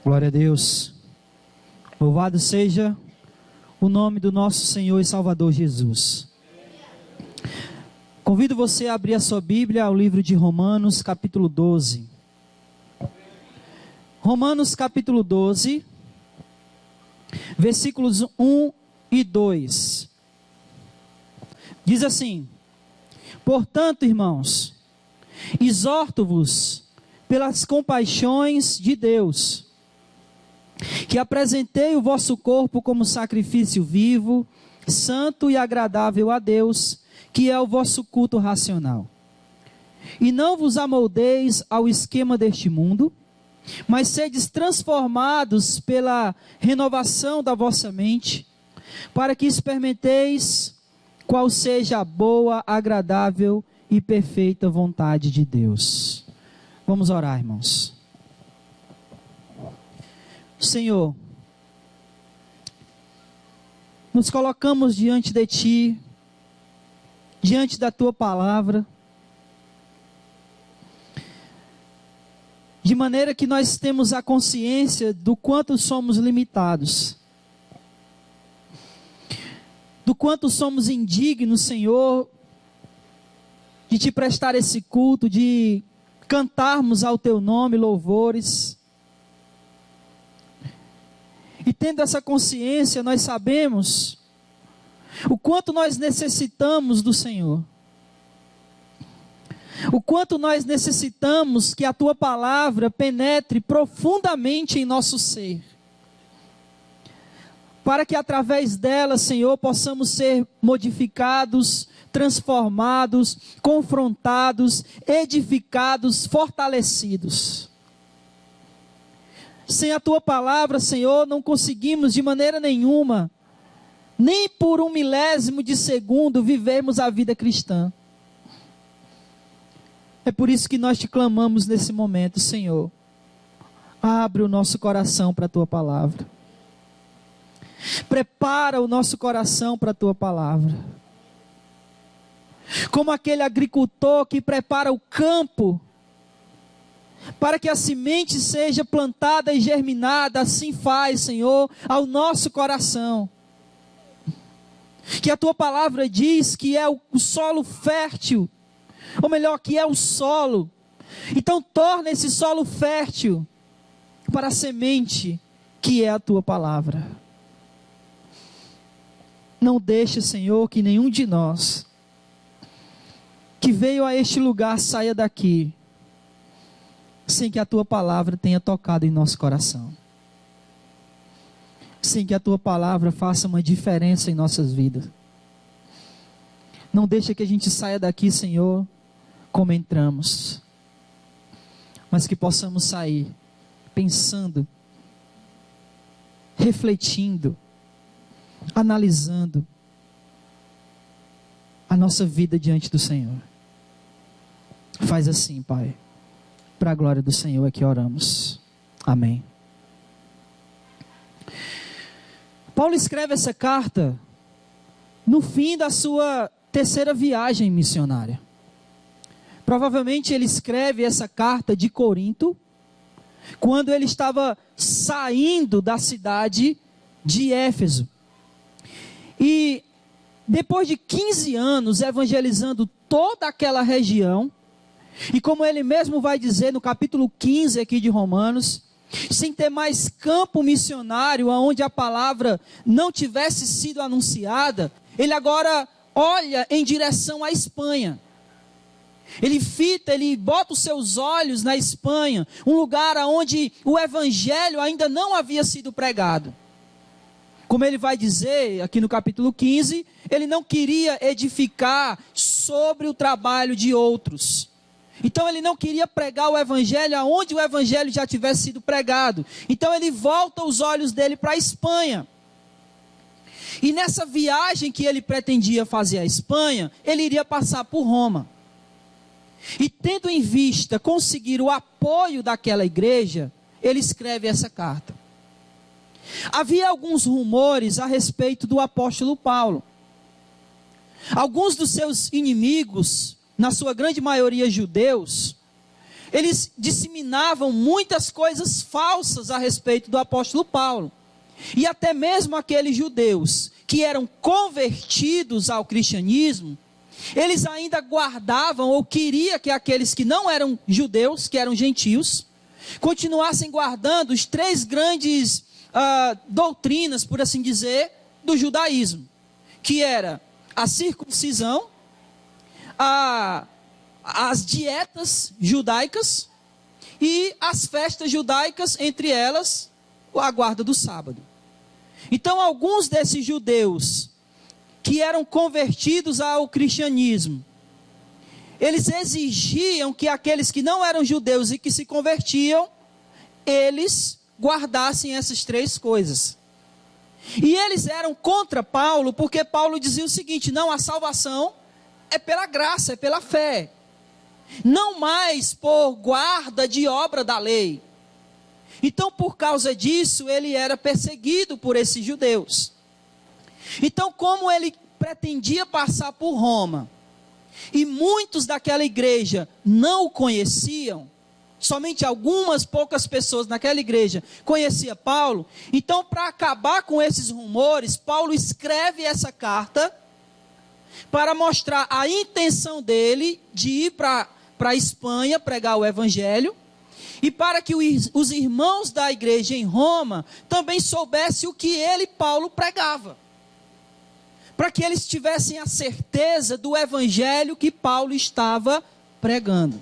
Glória a Deus. Louvado seja o nome do nosso Senhor e Salvador Jesus. Convido você a abrir a sua Bíblia ao livro de Romanos, capítulo 12. Romanos, capítulo 12, versículos 1 e 2. Diz assim: Portanto, irmãos, exorto-vos pelas compaixões de Deus, que apresentei o vosso corpo como sacrifício vivo, santo e agradável a Deus, que é o vosso culto racional. E não vos amoldeis ao esquema deste mundo, mas sedes transformados pela renovação da vossa mente, para que experimenteis qual seja a boa, agradável e perfeita vontade de Deus. Vamos orar, irmãos. Senhor, nos colocamos diante de Ti, diante da Tua palavra, de maneira que nós temos a consciência do quanto somos limitados, do quanto somos indignos, Senhor, de Te prestar esse culto, de cantarmos ao Teu nome louvores. E tendo essa consciência, nós sabemos o quanto nós necessitamos do Senhor. O quanto nós necessitamos que a Tua palavra penetre profundamente em nosso ser. Para que através dela, Senhor, possamos ser modificados, transformados, confrontados, edificados, fortalecidos. Sem a Tua palavra, Senhor, não conseguimos de maneira nenhuma, nem por 1/1000 de segundo, vivermos a vida cristã. É por isso que nós Te clamamos nesse momento, Senhor. Abre o nosso coração para a Tua palavra. Prepara o nosso coração para a Tua palavra. Como aquele agricultor que prepara o campo para que a semente seja plantada e germinada, assim faz, Senhor, ao nosso coração. Que a Tua palavra diz que é o solo fértil, ou melhor, que é o solo. Então torna esse solo fértil para a semente que é a Tua palavra. Não deixe, Senhor, que nenhum de nós que veio a este lugar saia daqui sem que a Tua palavra tenha tocado em nosso coração. Sem que a Tua palavra faça uma diferença em nossas vidas. Não deixa que a gente saia daqui, Senhor, como entramos. Mas que possamos sair pensando, refletindo, analisando a nossa vida diante do Senhor. Faz assim, Pai. Para a glória do Senhor é que oramos. Amém. Paulo escreve essa carta no fim da sua terceira viagem missionária. Provavelmente ele escreve essa carta de Corinto quando ele estava saindo da cidade de Éfeso. E depois de 15 anos evangelizando toda aquela região, e como ele mesmo vai dizer no capítulo 15 aqui de Romanos, sem ter mais campo missionário onde a palavra não tivesse sido anunciada, ele agora olha em direção à Espanha. Ele bota os seus olhos na Espanha, um lugar onde o evangelho ainda não havia sido pregado. Como ele vai dizer aqui no capítulo 15, ele não queria edificar sobre o trabalho de outros. Então ele não queria pregar o evangelho aonde o evangelho já tivesse sido pregado. Então ele volta os olhos dele para a Espanha. E nessa viagem que ele pretendia fazer à Espanha, ele iria passar por Roma. E tendo em vista conseguir o apoio daquela igreja, ele escreve essa carta. Havia alguns rumores a respeito do apóstolo Paulo. Alguns dos seus inimigos, na sua grande maioria judeus, eles disseminavam muitas coisas falsas a respeito do apóstolo Paulo. E até mesmo aqueles judeus que eram convertidos ao cristianismo, eles ainda guardavam ou queria que aqueles que não eram judeus, que eram gentios, continuassem guardando os 3 grandes doutrinas, por assim dizer, do judaísmo, que era a circuncisão, as dietas judaicas e as festas judaicas, entre elas a guarda do sábado. Então, alguns desses judeus que eram convertidos ao cristianismo, eles exigiam que aqueles que não eram judeus e que se convertiam, eles guardassem essas 3 coisas. E eles eram contra Paulo, porque Paulo dizia o seguinte: não, a salvação é pela graça, é pela fé, não mais por guarda de obra da lei. Então, por causa disso, ele era perseguido por esses judeus. Então, como ele pretendia passar por Roma, e muitos daquela igreja não o conheciam, somente algumas poucas pessoas naquela igreja conheciam Paulo, então, para acabar com esses rumores, Paulo escreve essa carta para mostrar a intenção dele de ir para a Espanha pregar o evangelho, e para que os irmãos da igreja em Roma também soubessem o que ele, Paulo, pregava, para que eles tivessem a certeza do evangelho que Paulo estava pregando.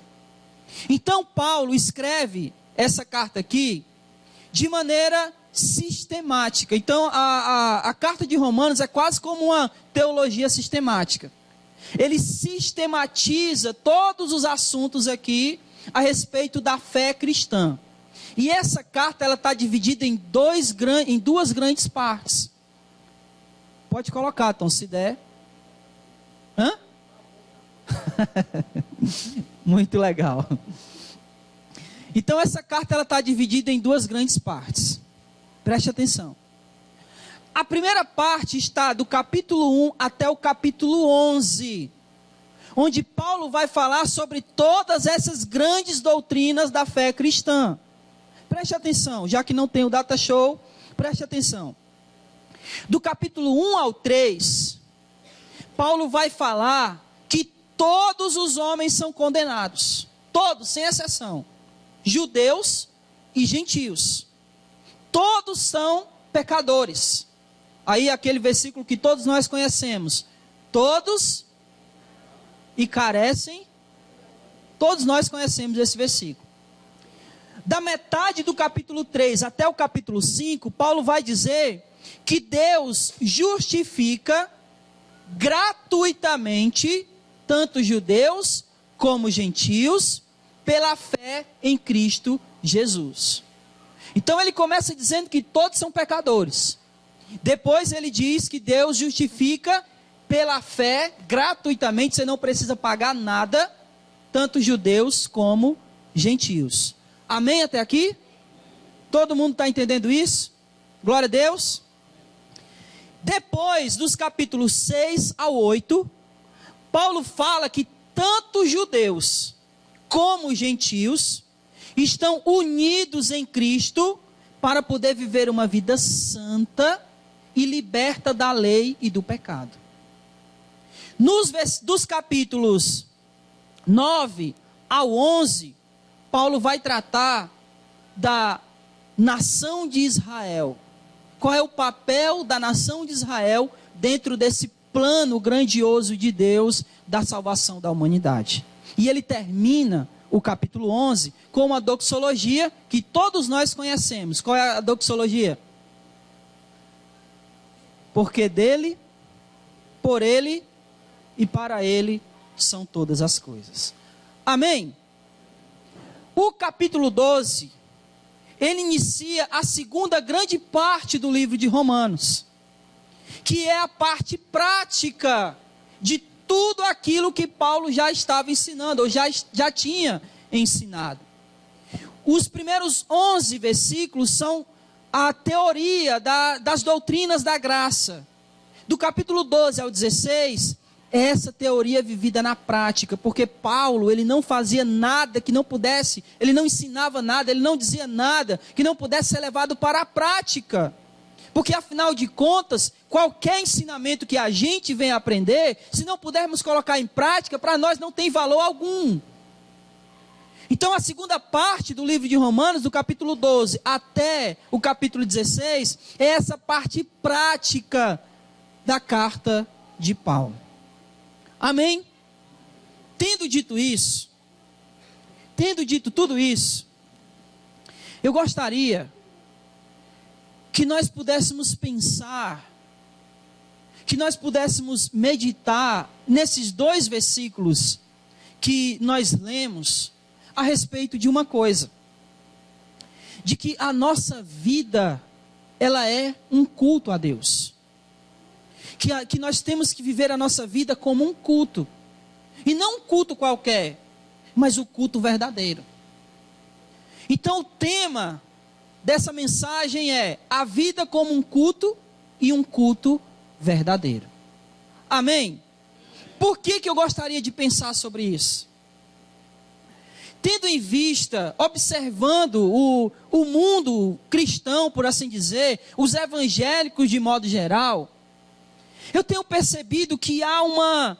Então Paulo escreve essa carta aqui de maneira sistemática. Então a carta de Romanos é quase como uma teologia sistemática. Ele sistematiza todos os assuntos aqui a respeito da fé cristã. E essa carta ela está dividida em duas grandes partes. Pode colocar, Tom, se der. Hã? Muito legal. Então essa carta ela está dividida em 2 grandes partes. Preste atenção. A primeira parte está do capítulo 1 até o capítulo 11, onde Paulo vai falar sobre todas essas grandes doutrinas da fé cristã. Preste atenção, já que não tem o data show, preste atenção. Do capítulo 1 ao 3, Paulo vai falar que todos os homens são condenados. Todos, sem exceção. Judeus e gentios. Todos são pecadores. Aí aquele versículo que todos nós conhecemos. Todos e carecem. Todos nós conhecemos esse versículo. Da metade do capítulo 3 até o capítulo 5, Paulo vai dizer que Deus justifica gratuitamente tanto judeus como gentios pela fé em Cristo Jesus. Então ele começa dizendo que todos são pecadores. Depois ele diz que Deus justifica pela fé gratuitamente, você não precisa pagar nada, tanto judeus como gentios. Amém até aqui? Todo mundo está entendendo isso? Glória a Deus. Depois dos capítulos 6 ao 8, Paulo fala que tanto judeus como gentios estão unidos em Cristo para poder viver uma vida santa e liberta da lei e do pecado. Dos capítulos 9 ao 11, Paulo vai tratar da nação de Israel. Qual é o papel da nação de Israel dentro desse plano grandioso de Deus da salvação da humanidade? E ele termina o capítulo 11 com uma doxologia que todos nós conhecemos. Qual é a doxologia? Porque dele, por ele e para ele são todas as coisas. Amém? O capítulo 12, ele inicia a segunda grande parte do livro de Romanos, que é a parte prática de tudo aquilo que Paulo já estava ensinando, ou já tinha ensinado. Os primeiros 11 versículos são a teoria das doutrinas da graça. Do capítulo 12 ao 16, essa teoria vivida na prática, porque Paulo, ele não fazia nada que não pudesse, ele não ensinava nada, ele não dizia nada que não pudesse ser levado para a prática. Porque afinal de contas, qualquer ensinamento que a gente venha aprender, se não pudermos colocar em prática, para nós não tem valor algum. Então a segunda parte do livro de Romanos, do capítulo 12 até o capítulo 16, é essa parte prática da carta de Paulo. Amém? Tendo dito isso, tendo dito tudo isso, eu gostaria que nós pudéssemos pensar, que nós pudéssemos meditar nesses 2 versículos que nós lemos a respeito de uma coisa, de que a nossa vida, ela é um culto a Deus. Que nós temos que viver a nossa vida como um culto. E não um culto qualquer, mas o culto verdadeiro. Então o tema dessa mensagem é a vida como um culto e um culto verdadeiro. Amém? Por que eu gostaria de pensar sobre isso? Tendo em vista, observando o mundo cristão, por assim dizer, os evangélicos de modo geral, eu tenho percebido que há uma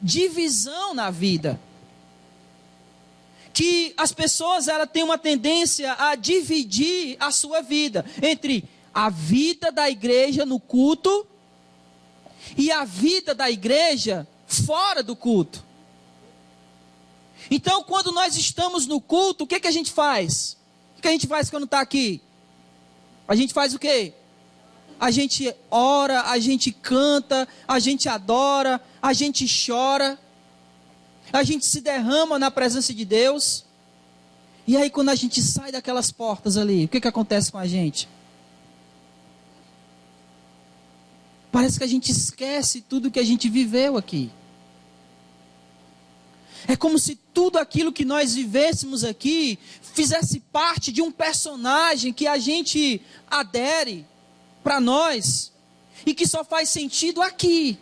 divisão na vida. Que as pessoas elas têm uma tendência a dividir a sua vida entre a vida da igreja no culto e a vida da igreja fora do culto. Então, quando nós estamos no culto, o que a gente faz? O que a gente faz quando está aqui? A gente faz o quê? A gente ora, a gente canta, a gente adora, a gente chora, a gente se derrama na presença de Deus. E aí quando a gente sai daquelas portas ali, o que acontece com a gente? Parece que a gente esquece tudo que a gente viveu aqui. É como se tudo aquilo que nós vivêssemos aqui fizesse parte de um personagem que a gente adere para nós e que só faz sentido aqui.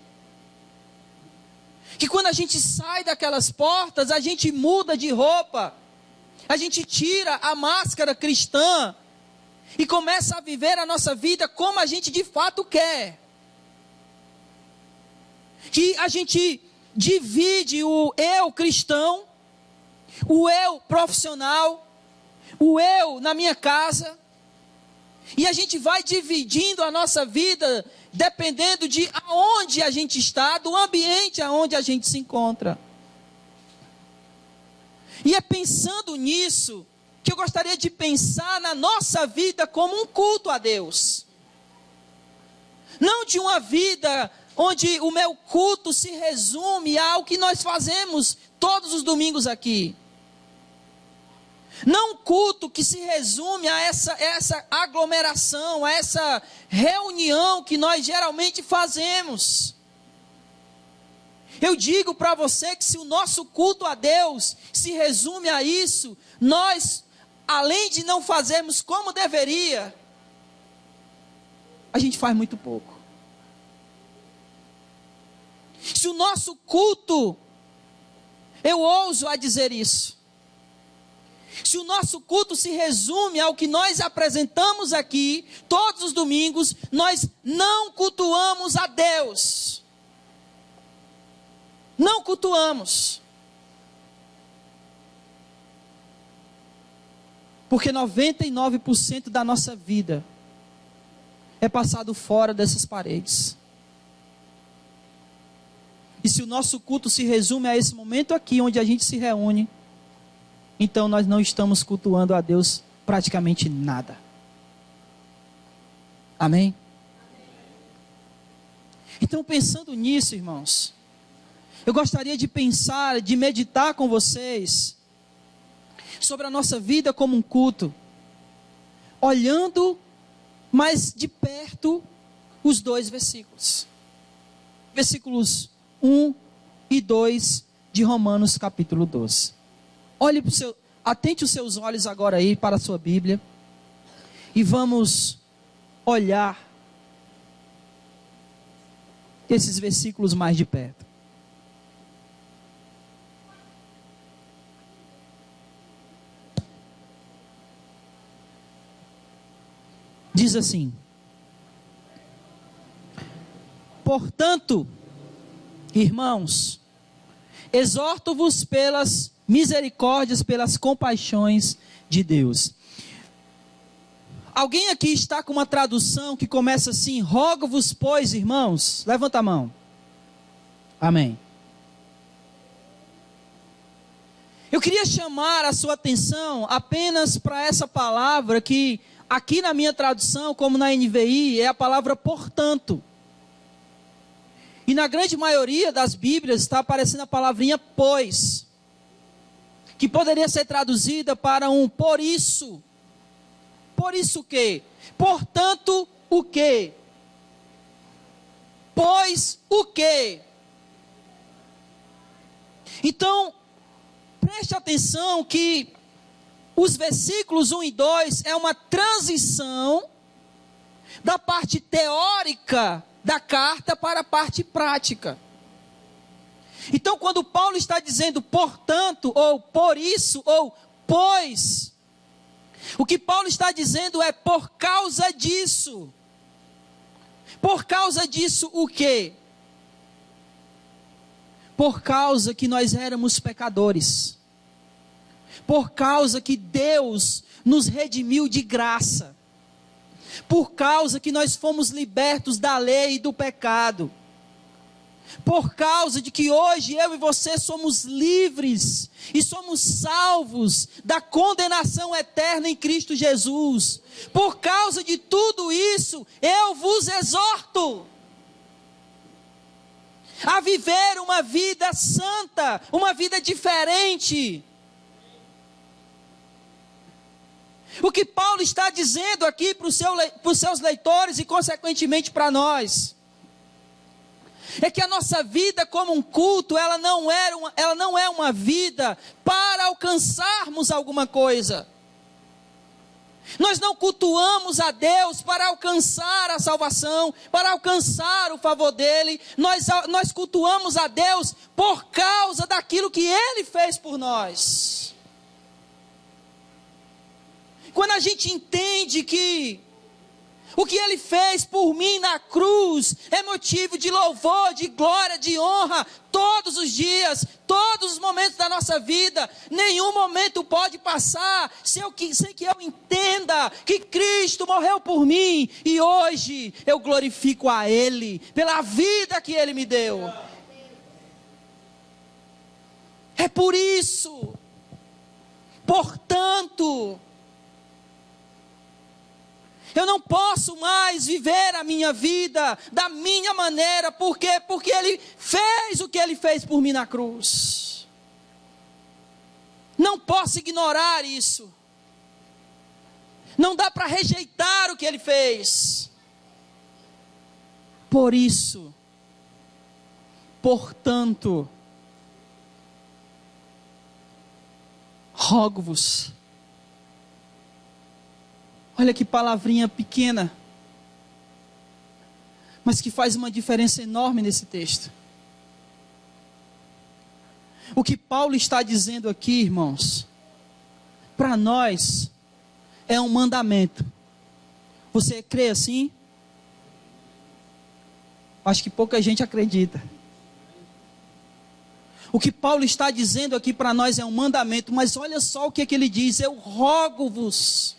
Que quando a gente sai daquelas portas, a gente muda de roupa, a gente tira a máscara cristã e começa a viver a nossa vida como a gente de fato quer. Que a gente divide o eu cristão, o eu profissional, o eu na minha casa, e a gente vai dividindo a nossa vida dependendo de aonde a gente está, do ambiente aonde a gente se encontra. E é pensando nisso que eu gostaria de pensar na nossa vida como um culto a Deus. Não de uma vida onde o meu culto se resume ao que nós fazemos todos os domingos aqui. Não um culto que se resume a essa aglomeração, a essa reunião que nós geralmente fazemos. Eu digo para você que se o nosso culto a Deus se resume a isso, nós, além de não fazermos como deveria, a gente faz muito pouco. Se o nosso culto, eu ouso a dizer isso, se o nosso culto se resume ao que nós apresentamos aqui, todos os domingos, nós não cultuamos a Deus. Não cultuamos. Porque 99% da nossa vida é passado fora dessas paredes. E se o nosso culto se resume a esse momento aqui, onde a gente se reúne, então nós não estamos cultuando a Deus praticamente nada. Amém? Então, pensando nisso, irmãos, eu gostaria de pensar, de meditar com vocês sobre a nossa vida como um culto, olhando mais de perto os 2 versículos. Versículos 1 e 2 de Romanos capítulo 12. Atente os seus olhos agora aí para a sua Bíblia e vamos olhar esses versículos mais de perto. diz assim: portanto, irmãos, exorto-vos pelas misericórdias, pelas compaixões de Deus. Alguém aqui está com uma tradução que começa assim: rogo-vos, pois, irmãos? Levanta a mão. Amém. Eu queria chamar a sua atenção apenas para essa palavra que aqui na minha tradução, como na NVI, é a palavra portanto. E na grande maioria das Bíblias está aparecendo a palavrinha pois, que poderia ser traduzida para um por isso. Por isso o quê? Portanto o quê? Pois o quê? Então, preste atenção que os versículos 1 e 2 é uma transição da parte teórica da carta para a parte prática. Então, quando Paulo está dizendo portanto, ou por isso, ou pois, o que Paulo está dizendo é por causa disso. Por causa disso o quê? Por causa que nós éramos pecadores. Por causa que Deus nos redimiu de graça. Por causa que nós fomos libertos da lei e do pecado. Por causa de que hoje eu e você somos livres e somos salvos da condenação eterna em Cristo Jesus. Por causa de tudo isso, eu vos exorto a viver uma vida santa, uma vida diferente. O que Paulo está dizendo aqui para os seus leitores e consequentemente para nós, é que a nossa vida como um culto, ela não é uma vida para alcançarmos alguma coisa. Nós não cultuamos a Deus para alcançar a salvação, para alcançar o favor dEle. Nós cultuamos a Deus por causa daquilo que Ele fez por nós. Quando a gente entende que o que Ele fez por mim na cruz é motivo de louvor, de glória, de honra, todos os dias, todos os momentos da nossa vida. Nenhum momento pode passar sem que eu entenda que Cristo morreu por mim e hoje eu glorifico a Ele pela vida que Ele me deu. É por isso, portanto, eu não posso mais viver a minha vida da minha maneira. Por quê? Porque Ele fez o que Ele fez por mim na cruz. Não posso ignorar isso. Não dá para rejeitar o que Ele fez. Por isso, portanto, rogo-vos. Olha que palavrinha pequena, mas que faz uma diferença enorme nesse texto. O que Paulo está dizendo aqui, irmãos, para nós é um mandamento. Você crê assim? Acho que pouca gente acredita. O que Paulo está dizendo aqui para nós é um mandamento, mas olha só o que ele diz: eu rogo-vos.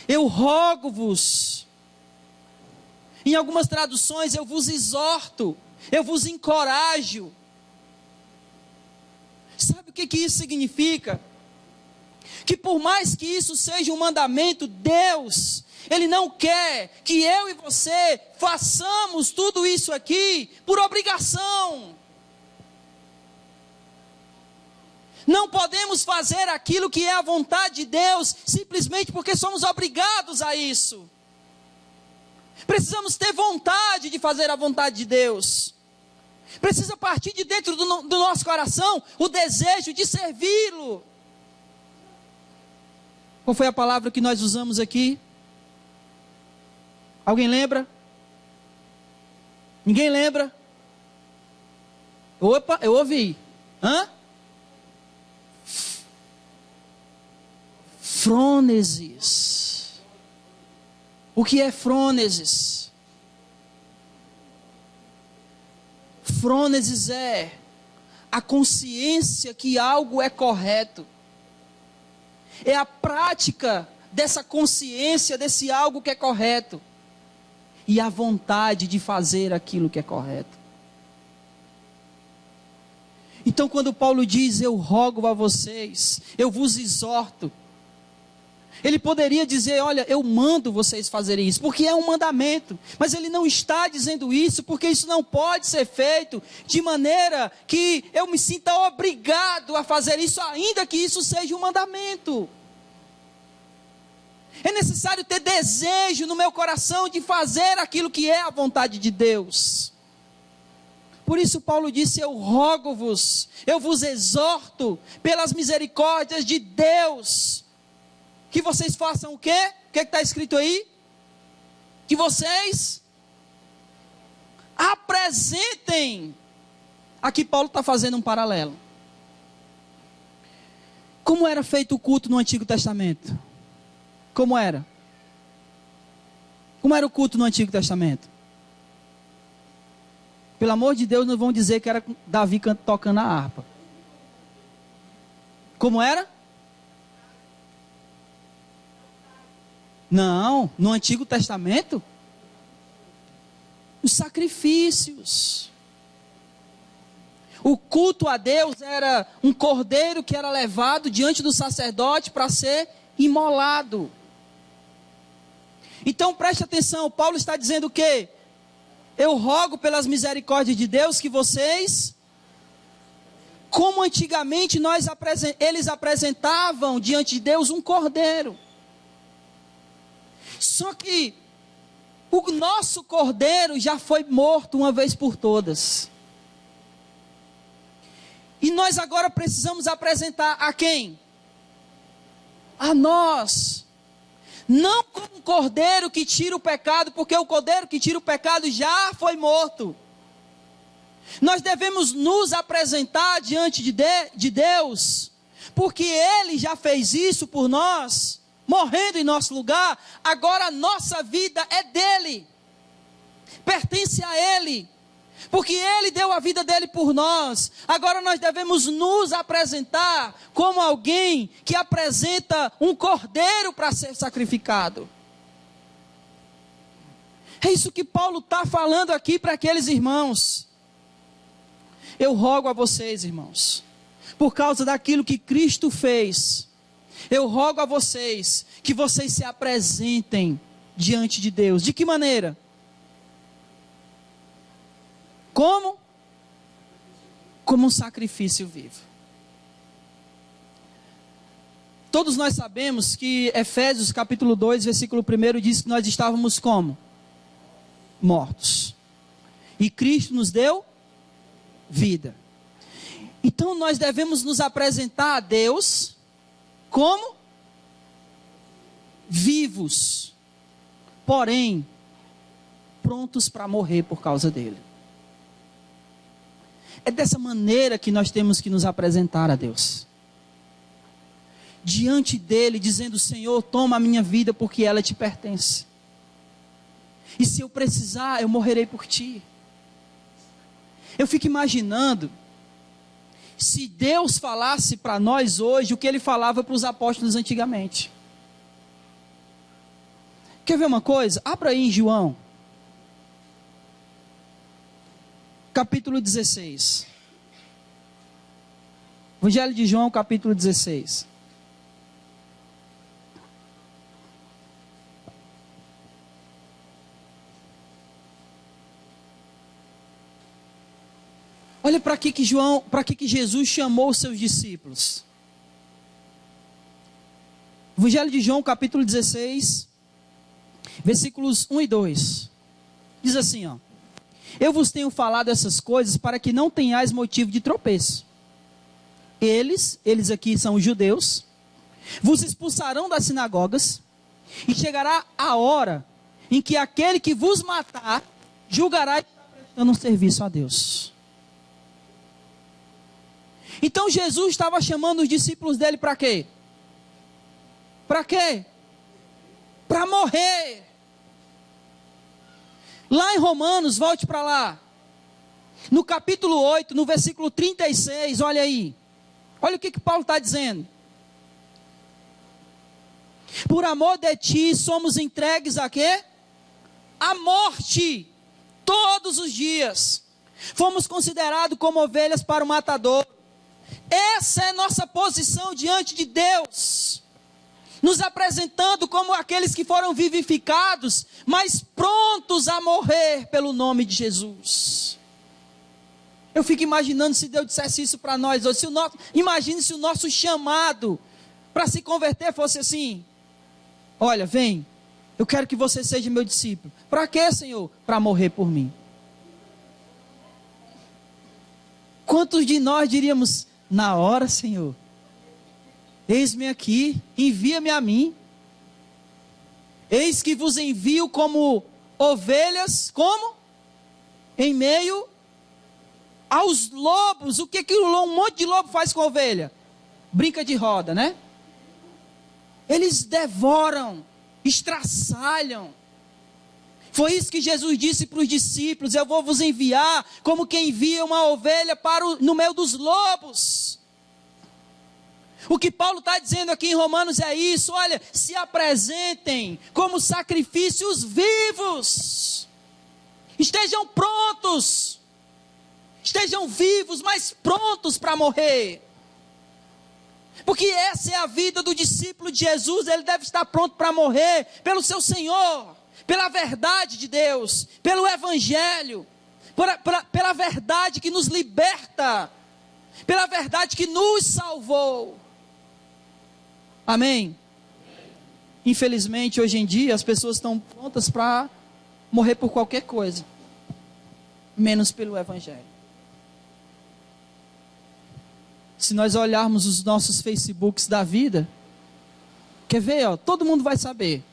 Eu rogo-vos. Em algumas traduções, eu vos exorto, eu vos encorajo. Sabe o que isso significa? Que por mais que isso seja um mandamento, Deus, Ele não quer que eu e você façamos tudo isso aqui por obrigação. Não podemos fazer aquilo que é a vontade de Deus simplesmente porque somos obrigados a isso. Precisamos ter vontade de fazer a vontade de Deus. Precisa partir de dentro do nosso coração o desejo de servi-lo. Qual foi a palavra que nós usamos aqui? Alguém lembra? Ninguém lembra? Opa, eu ouvi. Hã? Frônesis. O que é frônesis? Frônesis é a consciência que algo é correto. É a prática dessa consciência, desse algo que é correto. E a vontade de fazer aquilo que é correto. Então quando Paulo diz, eu rogo a vocês, eu vos exorto. Ele poderia dizer, olha, eu mando vocês fazerem isso, porque é um mandamento. Mas ele não está dizendo isso, porque isso não pode ser feito de maneira que eu me sinta obrigado a fazer isso, ainda que isso seja um mandamento. É necessário ter desejo no meu coração de fazer aquilo que é a vontade de Deus. Por isso Paulo disse, eu rogo-vos, eu vos exorto pelas misericórdias de Deus, que vocês façam o quê? O que está escrito aí? Que vocês apresentem. Aqui Paulo está fazendo um paralelo. Como era feito o culto no Antigo Testamento? Como era? Como era o culto no Antigo Testamento? Pelo amor de Deus, não vão dizer que era Davi tocando a harpa. Como era? Não, no Antigo Testamento, os sacrifícios. O culto a Deus era um cordeiro que era levado diante do sacerdote para ser imolado. Então preste atenção, Paulo está dizendo o quê? Eu rogo pelas misericórdias de Deus que vocês, como antigamente eles apresentavam diante de Deus um cordeiro. Só que o nosso cordeiro já foi morto uma vez por todas. E nós agora precisamos apresentar a quem? A nós. Não como um cordeiro que tira o pecado, porque o cordeiro que tira o pecado já foi morto. Nós devemos nos apresentar diante de Deus, porque Ele já fez isso por nós, morrendo em nosso lugar. Agora a nossa vida é dele, pertence a Ele, porque Ele deu a vida dele por nós. Agora nós devemos nos apresentar como alguém que apresenta um cordeiro para ser sacrificado. É isso que Paulo está falando aqui para aqueles irmãos. Eu rogo a vocês, irmãos, por causa daquilo que Cristo fez, eu rogo a vocês que vocês se apresentem diante de Deus. De que maneira? Como? Como um sacrifício vivo. Todos nós sabemos que Efésios capítulo 2, versículo 1 diz que nós estávamos como? Mortos. E Cristo nos deu vida. Então nós devemos nos apresentar a Deus como vivos, porém prontos para morrer por causa dele. É dessa maneira que nós temos que nos apresentar a Deus. Diante dele, dizendo, Senhor, toma a minha vida porque ela te pertence. E se eu precisar, eu morrerei por ti. Eu fico imaginando, se Deus falasse para nós hoje o que ele falava para os apóstolos antigamente. Quer ver uma coisa? Abra aí em João. Capítulo 16. Evangelho de João, capítulo 16. Olha para que Jesus chamou os seus discípulos. Evangelho de João, capítulo 16, versículos 1 e 2. Diz assim, ó: eu vos tenho falado essas coisas para que não tenhais motivo de tropeço. Eles aqui são os judeus, vos expulsarão das sinagogas, e chegará a hora em que aquele que vos matar julgará que está prestando um serviço a Deus. Então Jesus estava chamando os discípulos dele para quê? Para quê? Para morrer. Lá em Romanos, volte para lá. No capítulo 8, no versículo 36, olha aí. Olha o que Paulo está dizendo. Por amor de ti, somos entregues a quê? A morte, todos os dias. Fomos considerados como ovelhas para o matador. Essa é nossa posição diante de Deus. Nos apresentando como aqueles que foram vivificados, mas prontos a morrer pelo nome de Jesus. Eu fico imaginando se Deus dissesse isso para nós hoje. Imagine se o nosso chamado para se converter fosse assim. Olha, vem, eu quero que você seja meu discípulo. Para quê, Senhor? Para morrer por mim. Quantos de nós diríamos, na hora, Senhor, eis-me aqui, envia-me a mim. Eis que vos envio como ovelhas, como? Em meio aos lobos. O que um monte de lobo faz com a ovelha? Brinca de roda, né? Eles devoram, estraçalham. Foi isso que Jesus disse para os discípulos: eu vou vos enviar como quem envia uma ovelha no meio dos lobos. O que Paulo está dizendo aqui em Romanos é isso: olha, se apresentem como sacrifícios vivos. Estejam prontos. Estejam vivos, mas prontos para morrer. Porque essa é a vida do discípulo de Jesus. Ele deve estar pronto para morrer pelo seu Senhor, pela verdade de Deus, pelo Evangelho, pela verdade que nos liberta, pela verdade que nos salvou. Amém? Infelizmente, hoje em dia, as pessoas estão prontas para morrer por qualquer coisa, menos pelo Evangelho. Se nós olharmos os nossos Facebooks da vida, quer ver, ó, todo mundo vai saber.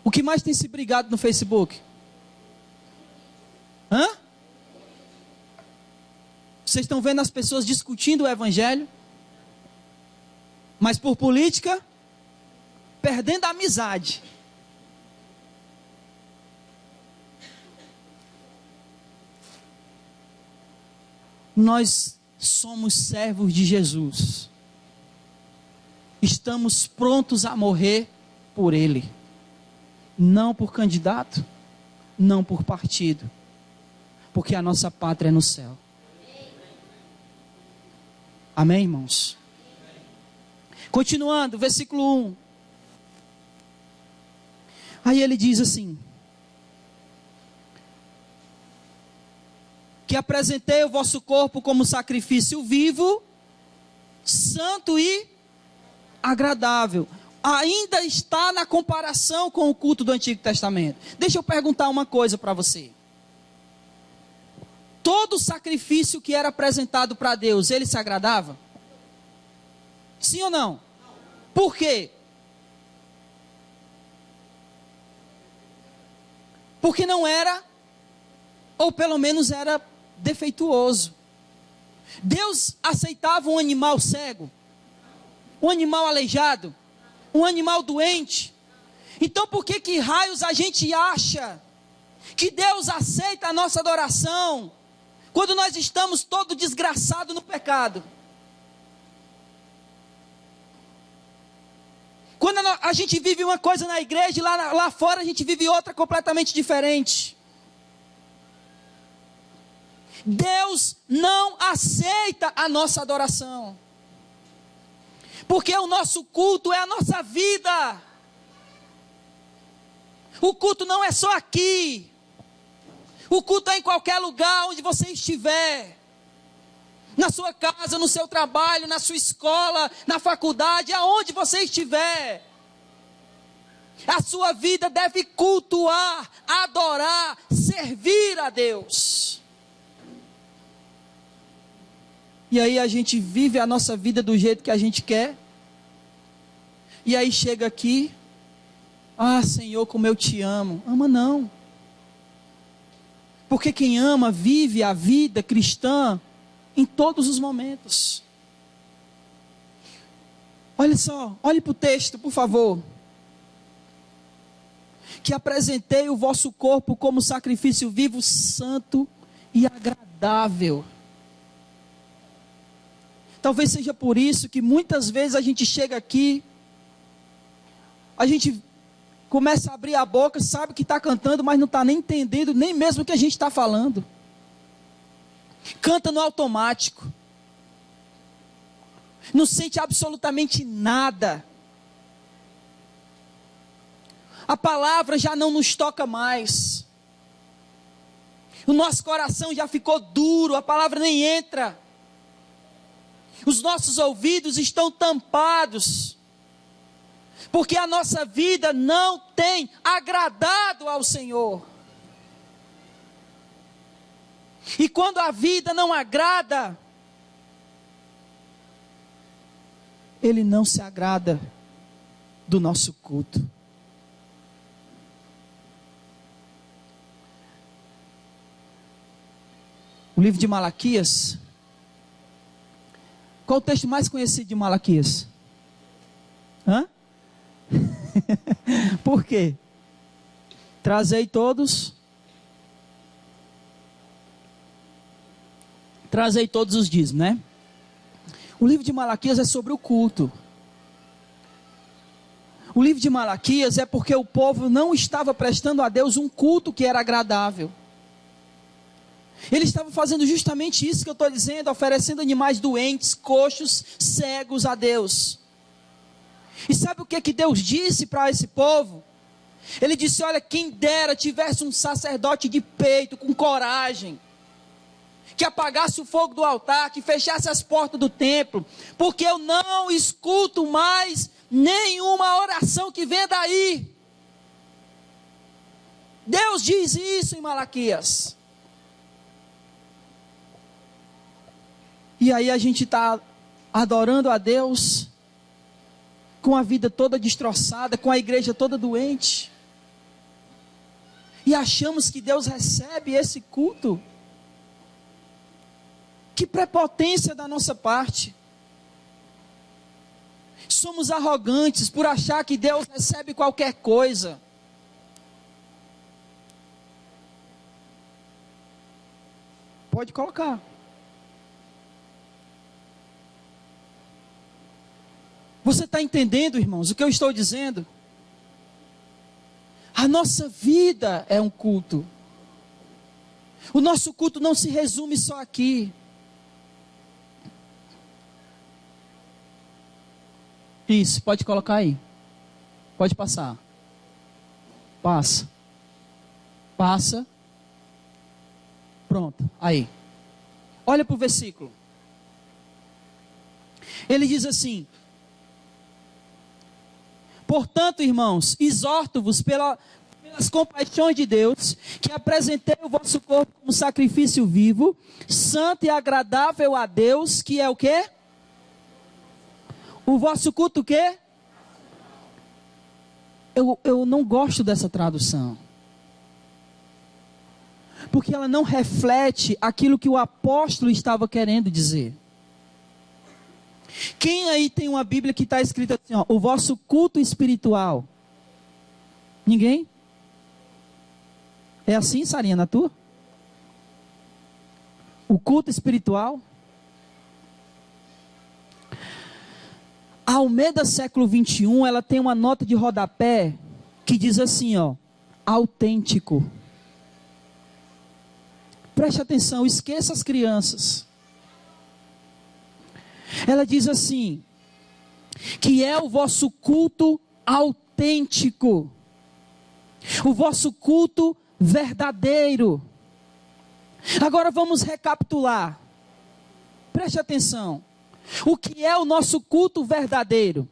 O que mais tem se brigado no Facebook? Hã? Vocês estão vendo as pessoas discutindo o Evangelho? Mas por política, perdendo a amizade. Nós somos servos de Jesus. Estamos prontos a morrer por Ele. Não por candidato, não por partido. Porque a nossa pátria é no céu. Amém, irmãos? Continuando, versículo 1. Aí ele diz assim: que apresentei o vosso corpo como sacrifício vivo, santo e agradável. Ainda está na comparação com o culto do Antigo Testamento. Deixa eu perguntar uma coisa para você. Todo sacrifício que era apresentado para Deus, ele se agradava? Sim ou não? Por quê? Porque não era, ou pelo menos era defeituoso. Deus aceitava um animal cego, um animal aleijado, um animal doente. Então por que raios a gente acha que Deus aceita a nossa adoração quando nós estamos todo desgraçado no pecado? Quando a gente vive uma coisa na igreja e lá fora a gente vive outra completamente diferente. Deus não aceita a nossa adoração. Porque o nosso culto é a nossa vida. O culto não é só aqui. O culto é em qualquer lugar onde você estiver. Na sua casa, no seu trabalho, na sua escola, na faculdade, aonde você estiver. A sua vida deve cultuar, adorar, servir a Deus. E aí a gente vive a nossa vida do jeito que a gente quer. E aí chega aqui, ah, Senhor, como eu te amo. Ama não. Porque quem ama vive a vida cristã em todos os momentos. Olha só, olhe para o texto, por favor. que apresentei o vosso corpo como sacrifício vivo, santo e agradável. Talvez seja por isso que muitas vezes a gente chega aqui, a gente começa a abrir a boca, sabe que está cantando, mas não está nem entendendo, nem mesmo o que a gente está falando. Canta no automático. Não sente absolutamente nada. A palavra já não nos toca mais. O nosso coração já ficou duro, a palavra nem entra. Os nossos ouvidos estão tampados. Porque a nossa vida não tem agradado ao Senhor. E quando a vida não agrada, Ele não se agrada do nosso culto. O livro de Malaquias. Qual o texto mais conhecido de Malaquias? Hã? Por quê? Trazei todos os dízimos, né? O livro de Malaquias é sobre o culto. O livro de Malaquias é porque o povo não estava prestando a Deus um culto que era agradável. Ele estava fazendo justamente isso que eu estou dizendo, oferecendo animais doentes, coxos, cegos a Deus. E sabe o que Deus disse para esse povo? Ele disse: olha, quem dera tivesse um sacerdote de peito, com coragem, que apagasse o fogo do altar, que fechasse as portas do templo, porque eu não escuto mais nenhuma oração que venha daí. Deus diz isso em Malaquias. E aí a gente está adorando a Deus, com a vida toda destroçada, com a igreja toda doente, e achamos que Deus recebe esse culto. Que prepotência da nossa parte. Somos arrogantes por achar que Deus recebe qualquer coisa. Pode colocar. Você está entendendo, irmãos, o que eu estou dizendo? A nossa vida é um culto. O nosso culto não se resume só aqui. Isso, pode colocar aí. Pode passar. Passa. Passa. Pronto, aí. Olha para o versículo. Ele diz assim: portanto, irmãos, exorto-vos pelas compaixões de Deus, que apresentei o vosso corpo como sacrifício vivo, santo e agradável a Deus, que é o quê? O vosso culto o quê? Eu não gosto dessa tradução. Porque ela não reflete aquilo que o apóstolo estava querendo dizer. Quem aí tem uma Bíblia que está escrita assim, ó, o vosso culto espiritual? Ninguém? É assim, Sarinha, na tua? O culto espiritual? A Almeida século 21, ela tem uma nota de rodapé que diz assim, ó, autêntico. Preste atenção, esqueça as crianças. Ela diz assim, que é o vosso culto autêntico, o vosso culto verdadeiro. Agora vamos recapitular. Preste atenção. O que é o nosso culto verdadeiro?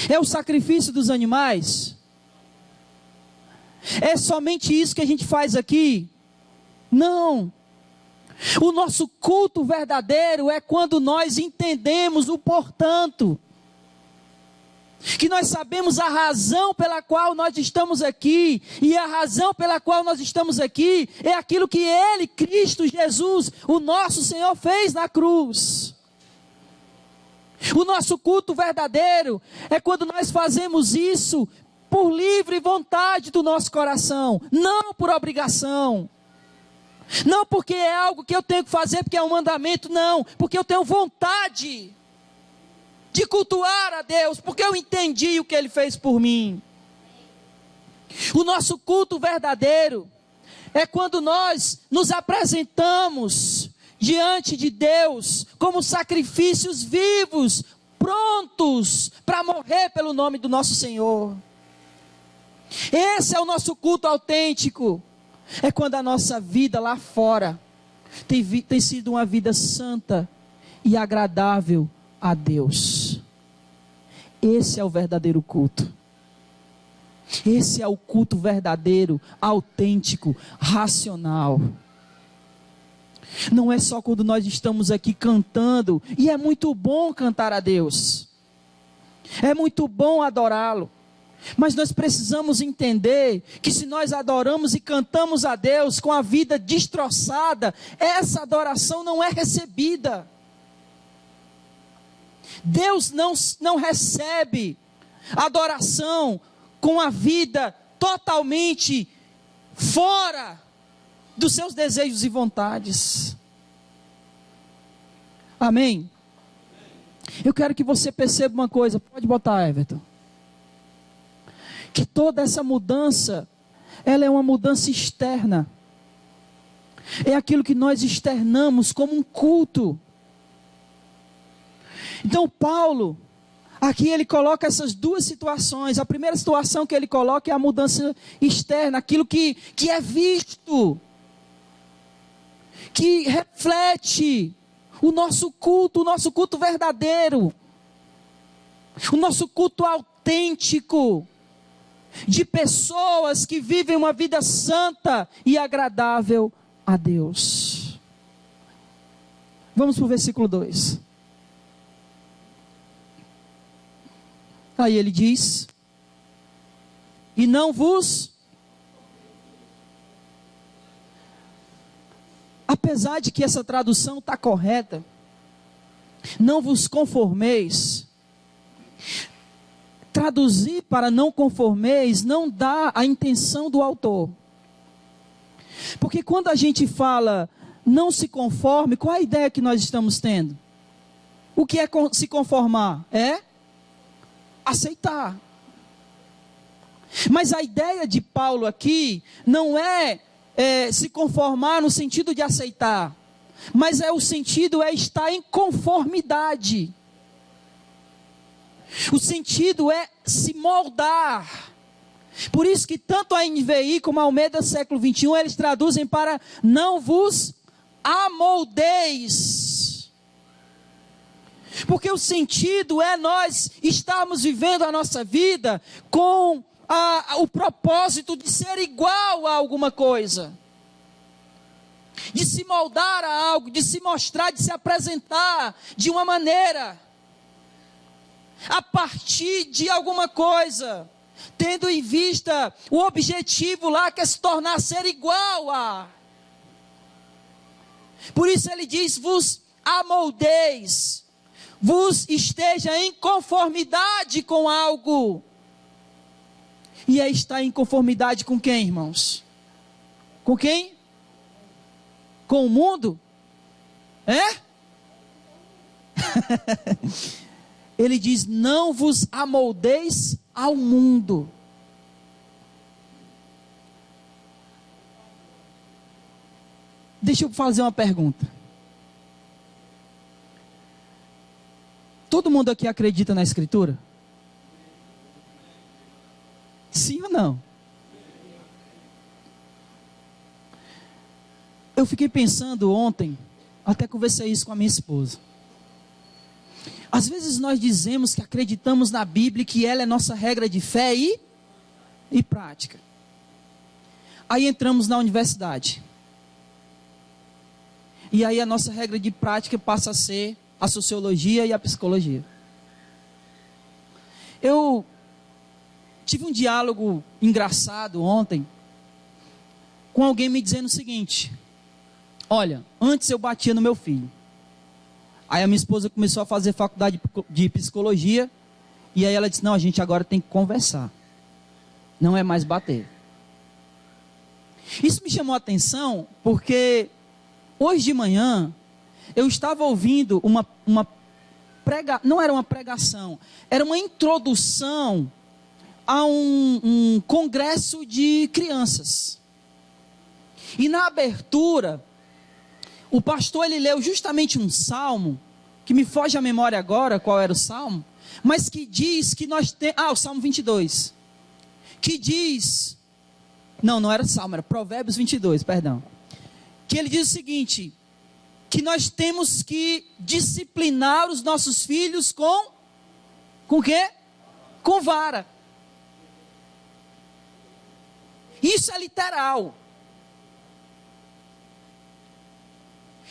É o sacrifício dos animais? É somente isso que a gente faz aqui? Não. O nosso culto verdadeiro é quando nós entendemos o portanto. Que nós sabemos a razão pela qual nós estamos aqui. E a razão pela qual nós estamos aqui é aquilo que Ele, Cristo Jesus, o nosso Senhor, fez na cruz. O nosso culto verdadeiro é quando nós fazemos isso por livre vontade do nosso coração, não por obrigação. Não porque é algo que eu tenho que fazer, porque é um mandamento, não. Porque eu tenho vontade de cultuar a Deus, porque eu entendi o que Ele fez por mim. O nosso culto verdadeiro é quando nós nos apresentamos diante de Deus como sacrifícios vivos, prontos para morrer pelo nome do nosso Senhor. Esse é o nosso culto autêntico. É quando a nossa vida lá fora tem sido uma vida santa e agradável a Deus. Esse é o verdadeiro culto. Esse é o culto verdadeiro, autêntico, racional. Não é só quando nós estamos aqui cantando, e é muito bom cantar a Deus. É muito bom adorá-lo. Mas nós precisamos entender que se nós adoramos e cantamos a Deus com a vida destroçada, essa adoração não é recebida. Deus não recebe adoração com a vida totalmente fora dos seus desejos e vontades. Amém? Eu quero que você perceba uma coisa, pode botar, Everton. Que toda essa mudança, ela é uma mudança externa. É aquilo que nós externamos como um culto. Então Paulo, aqui ele coloca essas duas situações. A primeira situação que ele coloca é a mudança externa, aquilo que é visto, que reflete o nosso culto verdadeiro, o nosso culto autêntico, de pessoas que vivem uma vida santa e agradável a Deus. Vamos para o versículo 2. Aí ele diz: e não vos, apesar de que essa tradução está correta, não vos conformeis. Traduzir para não conformeis não dá a intenção do autor. Porque quando a gente fala não se conforme, qual é a ideia que nós estamos tendo? O que é se conformar? É aceitar. Mas a ideia de Paulo aqui não é se conformar no sentido de aceitar, mas o sentido é estar em conformidade. O sentido é se moldar. Por isso que tanto a NVI como a Almeida século 21, eles traduzem para não vos amoldeis. Porque o sentido é nós estarmos vivendo a nossa vida com o propósito de ser igual a alguma coisa. De se moldar a algo, de se mostrar, de se apresentar de uma maneira, a partir de alguma coisa, tendo em vista o objetivo lá que é se tornar ser igual a. Por isso ele diz: vos amoldeis, vos esteja em conformidade com algo. E é estar em conformidade com quem, irmãos? Com quem? Com o mundo? É? Ele diz: não vos amoldeis ao mundo. Deixa eu fazer uma pergunta. Todo mundo aqui acredita na Escritura? Sim ou não? Eu fiquei pensando ontem, até conversei isso com a minha esposa. Às vezes nós dizemos que acreditamos na Bíblia, que ela é nossa regra de fé e prática. Aí entramos na universidade. E aí a nossa regra de prática passa a ser a sociologia e a psicologia. Eu tive um diálogo engraçado ontem com alguém me dizendo o seguinte: olha, antes eu batia no meu filho. Aí a minha esposa começou a fazer faculdade de psicologia. E aí ela disse: não, a gente agora tem que conversar. não é mais bater. Isso me chamou a atenção porque hoje de manhã eu estava ouvindo uma não era uma pregação, era uma introdução a um congresso de crianças. E na abertura, o pastor ele leu justamente um salmo, que me foge a memória agora qual era o salmo, mas que diz que nós temos, o Salmo 22, que diz, não era salmo, era Provérbios 22, perdão, que ele diz o seguinte, que nós temos que disciplinar os nossos filhos com o quê? Com vara. Isso é literal.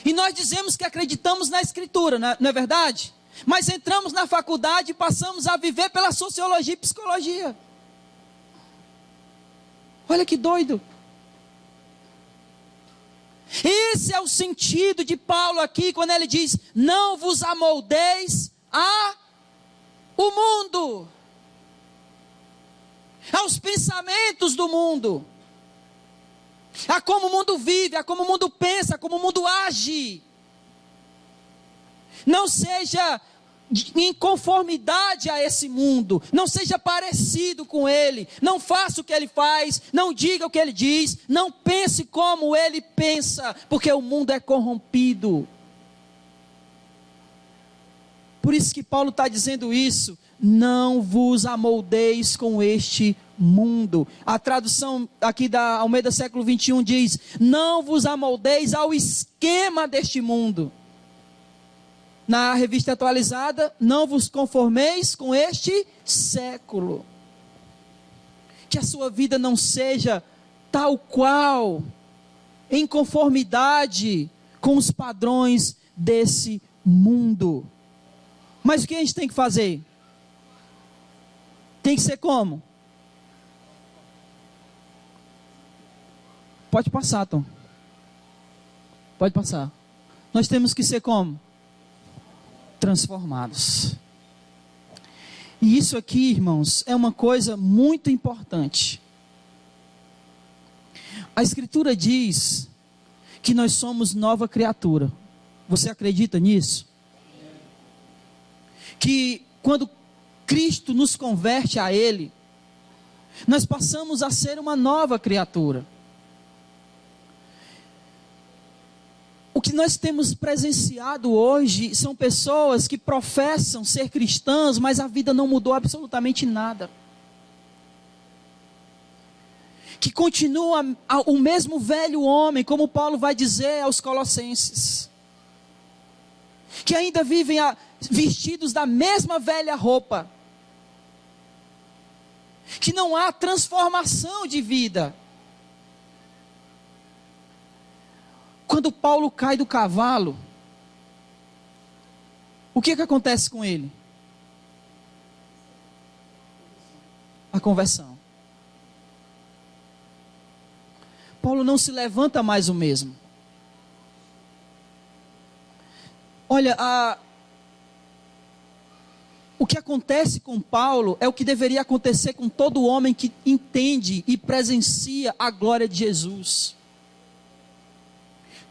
E nós dizemos que acreditamos na Escritura, não é verdade? Mas entramos na faculdade e passamos a viver pela sociologia e psicologia. Olha que doido. Esse é o sentido de Paulo aqui, quando ele diz, não vos amoldeis ao mundo, aos pensamentos do mundo, a como o mundo vive, a como o mundo pensa, a como o mundo age. Não seja em conformidade a esse mundo, não seja parecido com ele, não faça o que ele faz, não diga o que ele diz, não pense como ele pensa, porque o mundo é corrompido. Por isso que Paulo está dizendo isso, não vos amoldeis com este mundo. A tradução aqui da Almeida século 21 diz, não vos amoldeis ao esquema deste mundo. Na revista atualizada, não vos conformeis com este século. Que a sua vida não seja tal qual, em conformidade com os padrões desse mundo. Mas o que a gente tem que fazer? Tem que ser como? Pode passar, Tom. Pode passar. Nós temos que ser como? Transformados. E isso aqui, irmãos, é uma coisa muito importante. A Escritura diz que nós somos nova criatura. Você acredita nisso? Que quando Cristo nos converte a Ele, nós passamos a ser uma nova criatura. O que nós temos presenciado hoje são pessoas que professam ser cristãs, mas a vida não mudou absolutamente nada. Que continua o mesmo velho homem, como Paulo vai dizer aos Colossenses. Que ainda vivem vestidos da mesma velha roupa. Que não há transformação de vida. Quando Paulo cai do cavalo, o que acontece com ele? A conversão. Paulo não se levanta mais o mesmo. Olha, o que acontece com Paulo é o que deveria acontecer com todo homem que entende e presencia a glória de Jesus.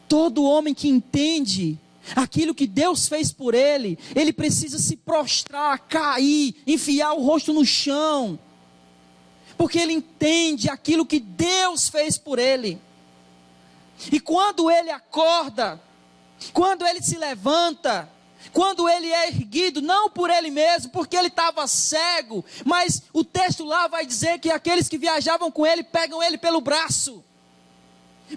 Todo homem que entende aquilo que Deus fez por ele, ele precisa se prostrar, cair, enfiar o rosto no chão, porque ele entende aquilo que Deus fez por ele. E quando ele acorda, quando ele se levanta, quando ele é erguido, não por ele mesmo, porque ele estava cego, mas o texto lá vai dizer que aqueles que viajavam com ele pegam ele pelo braço,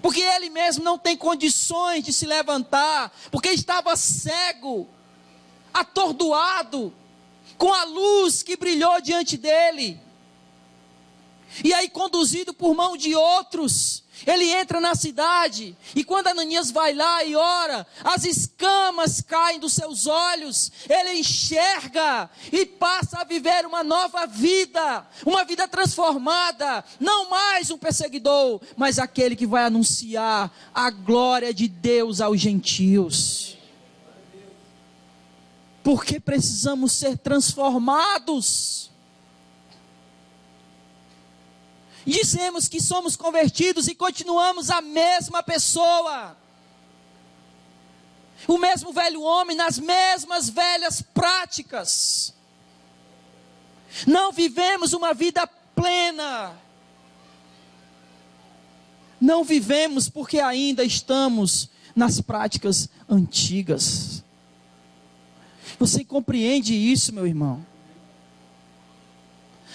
porque ele mesmo não tem condições de se levantar, porque estava cego, atordoado, com a luz que brilhou diante dele. E aí, conduzido por mão de outros, ele entra na cidade, e quando Ananias vai lá e ora, as escamas caem dos seus olhos, ele enxerga e passa a viver uma nova vida, uma vida transformada, não mais um perseguidor, mas aquele que vai anunciar a glória de Deus aos gentios. Porque precisamos ser transformados. Dizemos que somos convertidos e continuamos a mesma pessoa. O mesmo velho homem nas mesmas velhas práticas. Não vivemos uma vida plena. Não vivemos porque ainda estamos nas práticas antigas. Você compreende isso, meu irmão?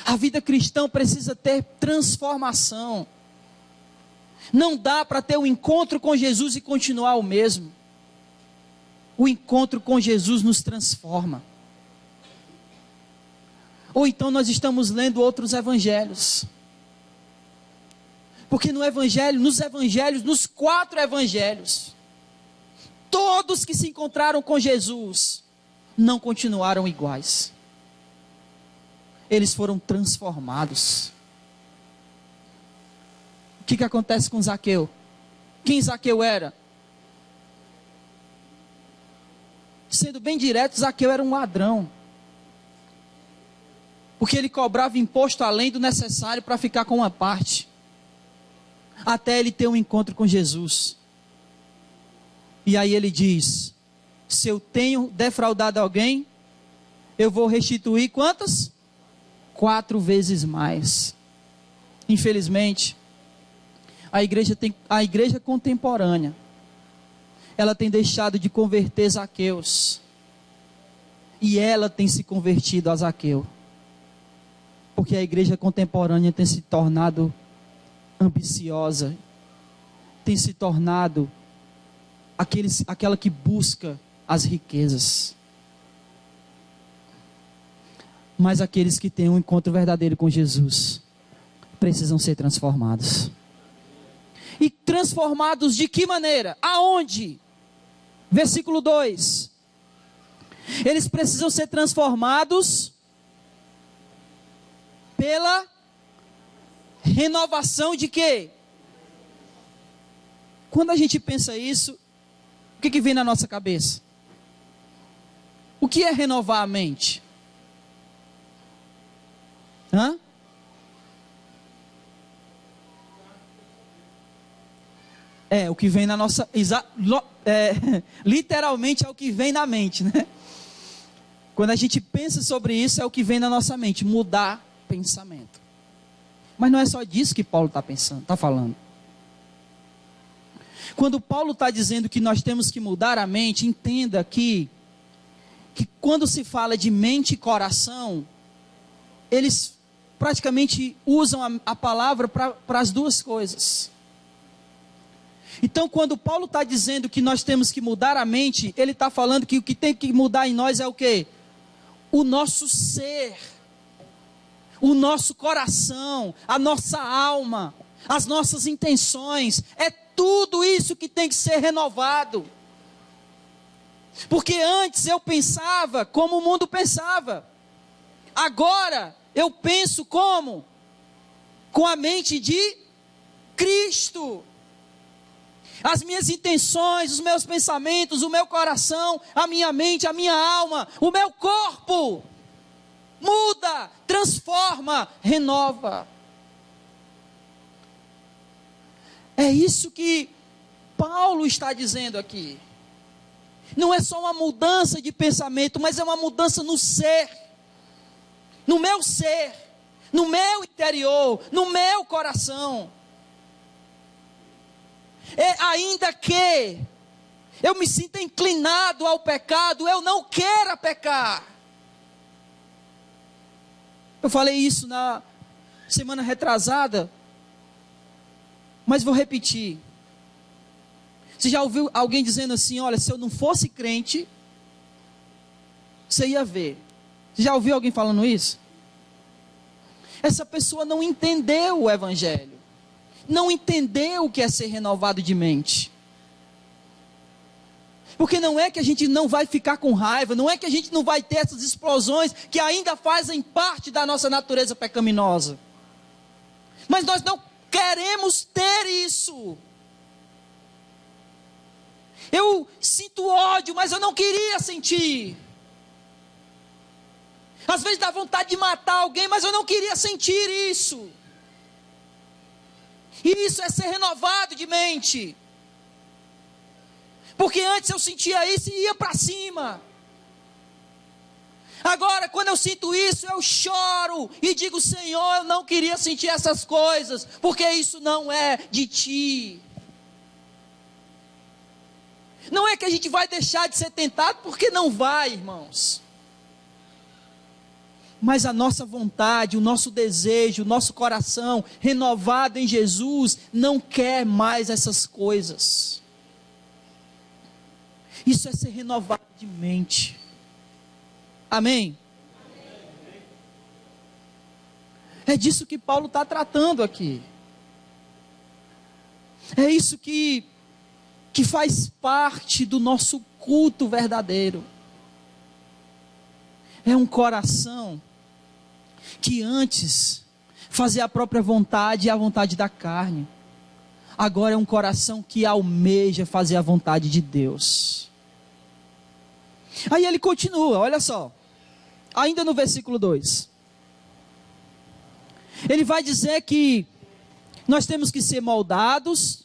A vida cristã precisa ter transformação. Não dá para ter um encontro com Jesus e continuar o mesmo. O encontro com Jesus nos transforma. Ou então nós estamos lendo outros evangelhos. Porque nos evangelhos, nos 4 evangelhos, todos que se encontraram com Jesus não continuaram iguais. Eles foram transformados. O que acontece com Zaqueu? Quem Zaqueu era? Sendo bem direto, Zaqueu era um ladrão. Porque ele cobrava imposto além do necessário para ficar com uma parte. Até ele ter um encontro com Jesus. E aí ele diz: se eu tenho defraudado alguém, eu vou restituir quantas? 4 vezes mais. Infelizmente, a igreja contemporânea, ela tem deixado de converter Zaqueus. E ela tem se convertido a Zaqueu. Porque a igreja contemporânea tem se tornado ambiciosa. Tem se tornado aquela que busca as riquezas. Mas aqueles que têm um encontro verdadeiro com Jesus precisam ser transformados. E transformados de que maneira? Aonde? Versículo 2. Eles precisam ser transformados pela renovação de quê? Quando a gente pensa isso, o que vem na nossa cabeça? O que é renovar a mente? O que vem na nossa... literalmente é o que vem na mente, né? Quando a gente pensa sobre isso, é o que vem na nossa mente. Mudar pensamento. Mas não é só disso que Paulo está falando. Quando Paulo está dizendo que nós temos que mudar a mente, entenda que quando se fala de mente e coração, eles praticamente usam a palavra para as duas coisas. Então, quando Paulo está dizendo que nós temos que mudar a mente, ele está falando que o que tem que mudar em nós é o quê? O nosso ser, o nosso coração, a nossa alma, as nossas intenções, é tudo isso que tem que ser renovado. Porque antes eu pensava como o mundo pensava, agora eu penso como? Com a mente de Cristo. As minhas intenções, os meus pensamentos, o meu coração, a minha mente, a minha alma, o meu corpo muda, transforma, renova. É isso que Paulo está dizendo aqui. Não é só uma mudança de pensamento, mas é uma mudança no ser, no meu ser, no meu interior, no meu coração. Ainda que eu me sinta inclinado ao pecado, eu não quero pecar. Eu falei isso na semana retrasada, mas vou repetir. Você já ouviu alguém dizendo assim: olha, se eu não fosse crente, você ia ver. Você já ouviu alguém falando isso? Essa pessoa não entendeu o evangelho. Não entendeu o que é ser renovado de mente. Porque não é que a gente não vai ficar com raiva, não é que a gente não vai ter essas explosões que ainda fazem parte da nossa natureza pecaminosa. Mas nós não queremos ter isso. Eu sinto ódio, mas eu não queria sentir. Às vezes dá vontade de matar alguém, mas eu não queria sentir isso. E isso é ser renovado de mente. Porque antes eu sentia isso e ia para cima. Agora, quando eu sinto isso, eu choro e digo: Senhor, eu não queria sentir essas coisas, porque isso não é de Ti. Não é que a gente vai deixar de ser tentado, porque não vai, irmãos. Mas a nossa vontade, o nosso desejo, o nosso coração renovado em Jesus, não quer mais essas coisas. Isso é ser renovado de mente. Amém? É disso que Paulo está tratando aqui. É isso que faz parte do nosso culto verdadeiro. É um coração que antes fazia a própria vontade e a vontade da carne. Agora é um coração que almeja fazer a vontade de Deus. Aí ele continua, olha só. Ainda no versículo 2. Ele vai dizer que nós temos que ser moldados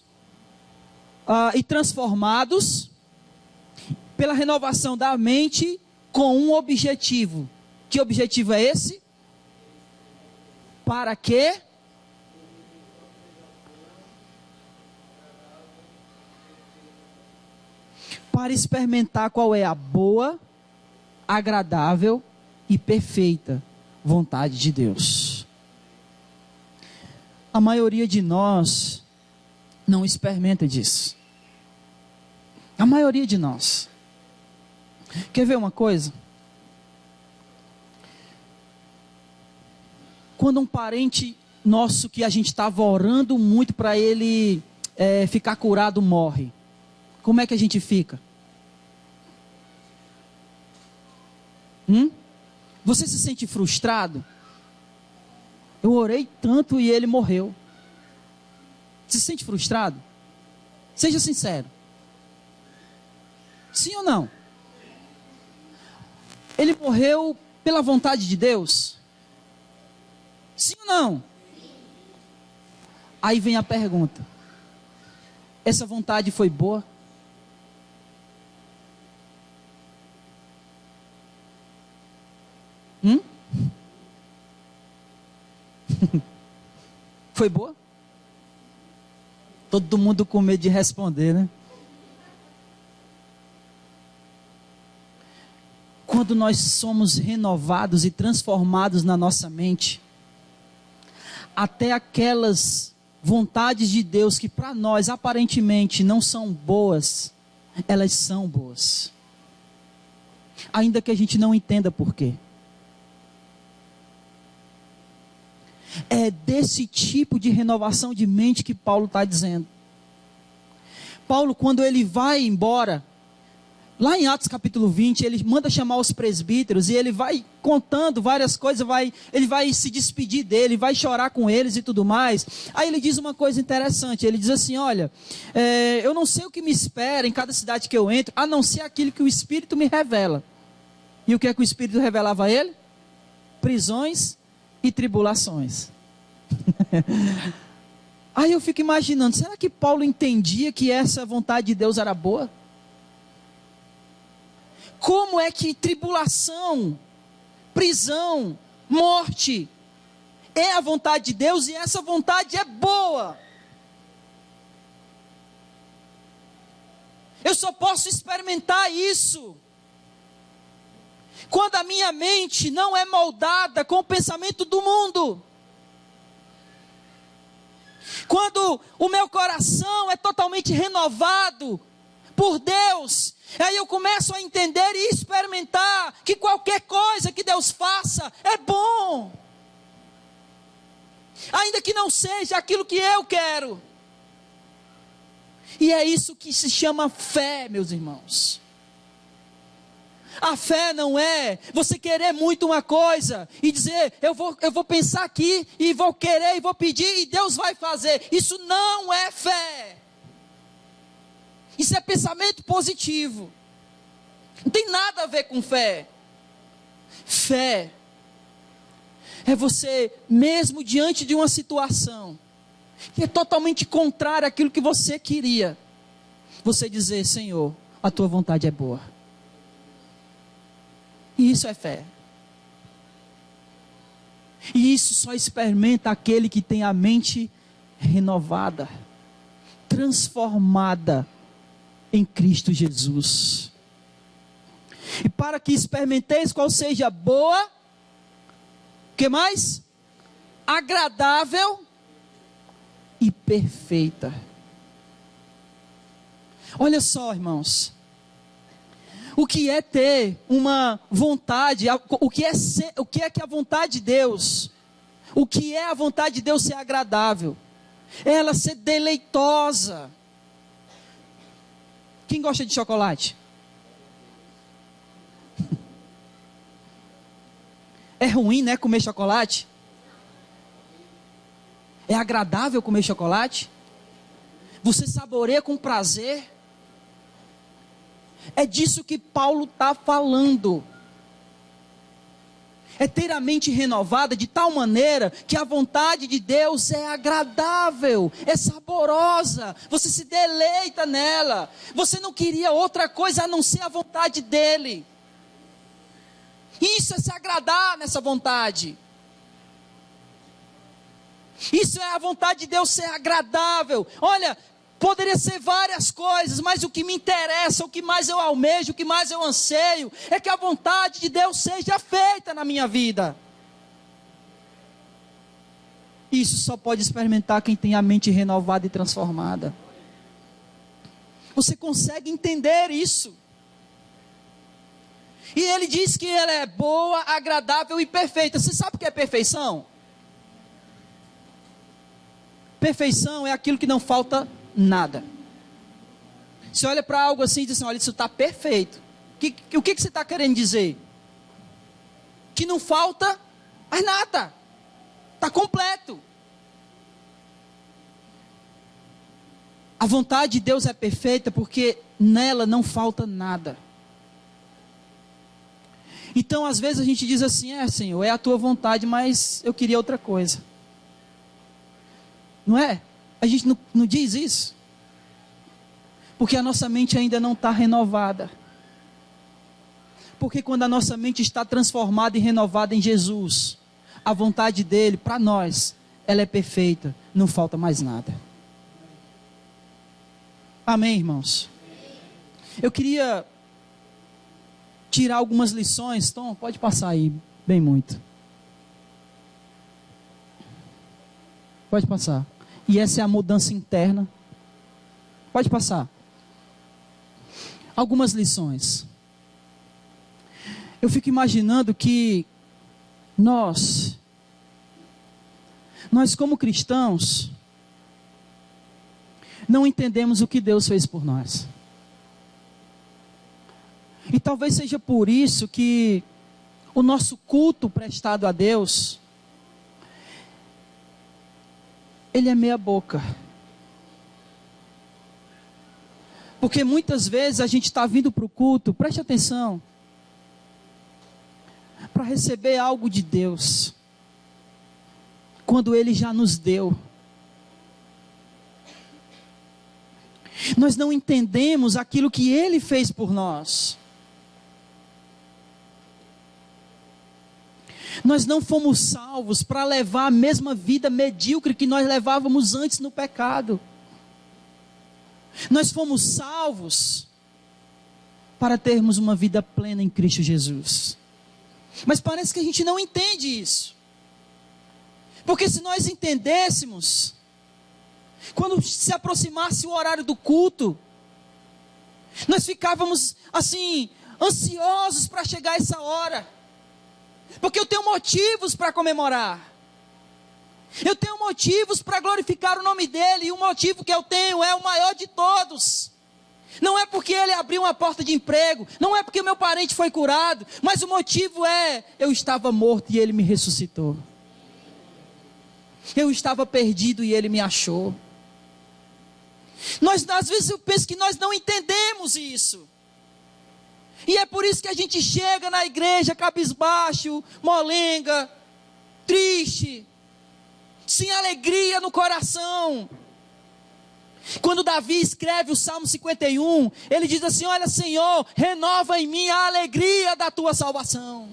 e transformados pela renovação da mente com um objetivo. Que objetivo é esse? Para quê? Para experimentar qual é a boa, agradável e perfeita vontade de Deus. A maioria de nós não experimenta disso. A maioria de nós. Quer ver uma coisa? Quando um parente nosso que a gente estava orando muito para ele ficar curado morre, como é que a gente fica? Você se sente frustrado? Eu orei tanto e ele morreu. Você se sente frustrado? Seja sincero. Sim ou não? Ele morreu pela vontade de Deus? Sim ou não? Aí vem a pergunta: essa vontade foi boa? Foi boa? Todo mundo com medo de responder, né? Quando nós somos renovados e transformados na nossa mente, até aquelas vontades de Deus que para nós aparentemente não são boas, elas são boas. Ainda que a gente não entenda por quê. É desse tipo de renovação de mente que Paulo está dizendo. Paulo, quando ele vai embora, lá em Atos capítulo 20, ele manda chamar os presbíteros e ele vai contando várias coisas, ele vai se despedir dele, vai chorar com eles e tudo mais. Aí ele diz uma coisa interessante, ele diz assim: olha, eu não sei o que me espera em cada cidade que eu entro, a não ser aquilo que o Espírito me revela. E o que é que o Espírito revelava a ele? Prisões e tribulações. Aí eu fico imaginando, será que Paulo entendia que essa vontade de Deus era boa? Como é que tribulação, prisão, morte é a vontade de Deus e essa vontade é boa? Eu só posso experimentar isso quando a minha mente não é moldada com o pensamento do mundo. Quando o meu coração é totalmente renovado por Deus, aí eu começo a entender e experimentar que qualquer coisa que Deus faça é bom, ainda que não seja aquilo que eu quero. E é isso que se chama fé, meus irmãos. A fé não é você querer muito uma coisa e dizer, eu vou pensar aqui e vou querer e vou pedir e Deus vai fazer. Isso não é fé. Isso é pensamento positivo. Não tem nada a ver com fé. Fé é você, mesmo diante de uma situação, que é totalmente contrário àquilo que você queria, você dizer: Senhor, a tua vontade é boa. E isso é fé. E isso só experimenta aquele que tem a mente renovada, transformada em Cristo Jesus. E para que experimenteis qual seja boa, o que mais? Agradável e perfeita. Olha só, irmãos. O que é ter uma vontade, o que é que a vontade de Deus, o que é a vontade de Deus ser agradável? É ela ser deleitosa. Quem gosta de chocolate? É ruim, né, comer chocolate? É agradável comer chocolate? Você saboreia com prazer? É disso que Paulo está falando. É ter a mente renovada de tal maneira que a vontade de Deus é agradável, é saborosa, você se deleita nela. Você não queria outra coisa a não ser a vontade dele. Isso é se agradar nessa vontade. Isso é a vontade de Deus ser agradável. Olha, poderia ser várias coisas, mas o que me interessa, o que mais eu almejo, o que mais eu anseio, é que a vontade de Deus seja feita na minha vida. Isso só pode experimentar quem tem a mente renovada e transformada. Você consegue entender isso? E ele diz que ela é boa, agradável e perfeita. Você sabe o que é perfeição? Perfeição é aquilo que não falta nada. Você olha para algo assim e diz assim: olha, isso está perfeito. O que você está querendo dizer? Que não falta mais nada. Está completo. A vontade de Deus é perfeita porque nela não falta nada. Então, às vezes a gente diz assim: Senhor, é a tua vontade, mas eu queria outra coisa. Não é? A gente não diz isso. Porque a nossa mente ainda não está renovada. Porque quando a nossa mente está transformada e renovada em Jesus, a vontade dele, para nós, ela é perfeita, não falta mais nada. Amém, irmãos? Eu queria tirar algumas lições. Tom, pode passar aí, bem muito. Pode passar. E essa é a mudança interna. Pode passar. Algumas lições. Eu fico imaginando que nós como cristãos, não entendemos o que Deus fez por nós. E talvez seja por isso que o nosso culto prestado a Deus, ele é meia boca. Porque muitas vezes a gente está vindo para o culto, preste atenção, para receber algo de Deus, quando Ele já nos deu. Nós não entendemos aquilo que Ele fez por nós. Nós não fomos salvos para levar a mesma vida medíocre que nós levávamos antes no pecado. Nós fomos salvos para termos uma vida plena em Cristo Jesus. Mas parece que a gente não entende isso. Porque se nós entendêssemos, quando se aproximasse o horário do culto, nós ficávamos assim, ansiosos para chegar essa hora. Porque eu tenho motivos para comemorar. Eu tenho motivos para glorificar o nome dEle. E o motivo que eu tenho é o maior de todos. Não é porque Ele abriu uma porta de emprego. Não é porque meu parente foi curado. Mas o motivo é: eu estava morto e Ele me ressuscitou. Eu estava perdido e Ele me achou. Às vezes eu penso que nós não entendemos isso. E é por isso que a gente chega na igreja cabisbaixo, molenga, triste, sem alegria no coração. Quando Davi escreve o Salmo 51, ele diz assim: olha, Senhor, renova em mim a alegria da tua salvação.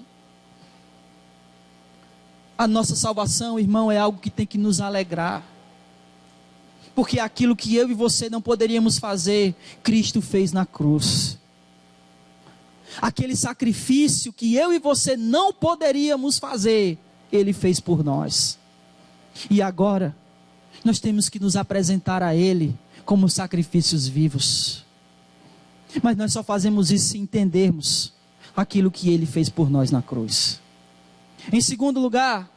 A nossa salvação, irmão, é algo que tem que nos alegrar. Porque aquilo que eu e você não poderíamos fazer, Cristo fez na cruz. Aquele sacrifício que eu e você não poderíamos fazer, Ele fez por nós. E agora, nós temos que nos apresentar a Ele como sacrifícios vivos. Mas nós só fazemos isso se entendermos aquilo que Ele fez por nós na cruz. Em segundo lugar,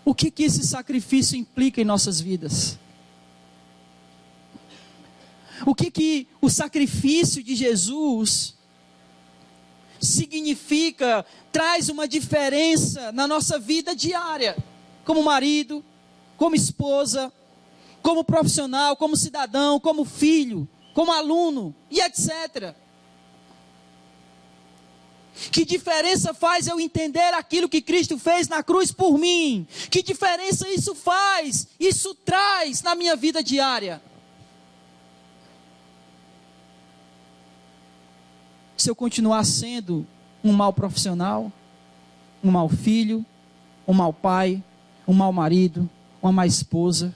o que esse sacrifício implica em nossas vidas? O que o sacrifício de Jesus significa, traz uma diferença na nossa vida diária, como marido, como esposa, como profissional, como cidadão, como filho, como aluno e etc. Que diferença faz eu entender aquilo que Cristo fez na cruz por mim? Que diferença isso faz, isso traz na minha vida diária? Se eu continuar sendo um mau profissional, um mau filho, um mau pai, um mau marido, uma má esposa,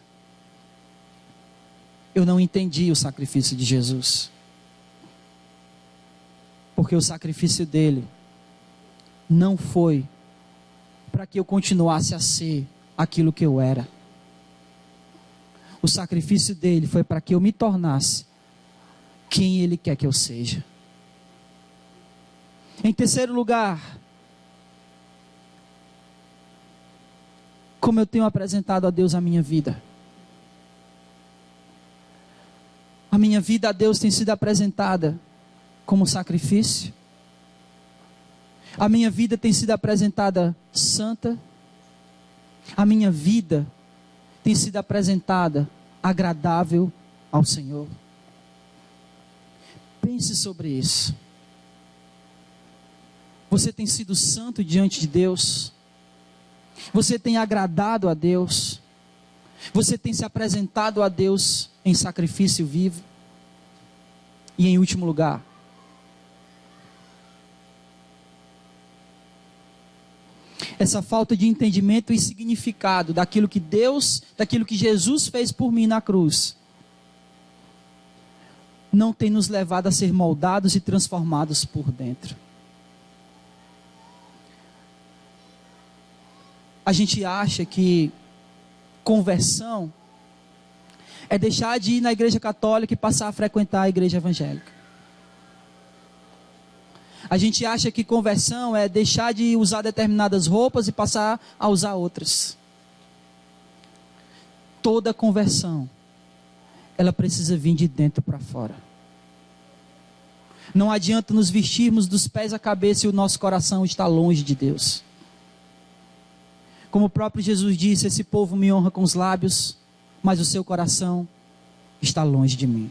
eu não entendi o sacrifício de Jesus. Porque o sacrifício dele não foi para que eu continuasse a ser aquilo que eu era. O sacrifício dele foi para que eu me tornasse quem ele quer que eu seja. Em terceiro lugar, como eu tenho apresentado a Deus a minha vida. A minha vida a Deus tem sido apresentada como sacrifício. A minha vida tem sido apresentada santa. A minha vida tem sido apresentada agradável ao Senhor. Pense sobre isso. Você tem sido santo diante de Deus? Você tem agradado a Deus? Você tem se apresentado a Deus em sacrifício vivo? E em último lugar, essa falta de entendimento e significado daquilo que Deus, daquilo que Jesus fez por mim na cruz, não tem nos levado a ser moldados e transformados por dentro. A gente acha que conversão é deixar de ir na igreja católica e passar a frequentar a igreja evangélica. A gente acha que conversão é deixar de usar determinadas roupas e passar a usar outras. Toda conversão, ela precisa vir de dentro para fora. Não adianta nos vestirmos dos pés à cabeça e o nosso coração está longe de Deus. Como o próprio Jesus disse, esse povo me honra com os lábios, mas o seu coração está longe de mim.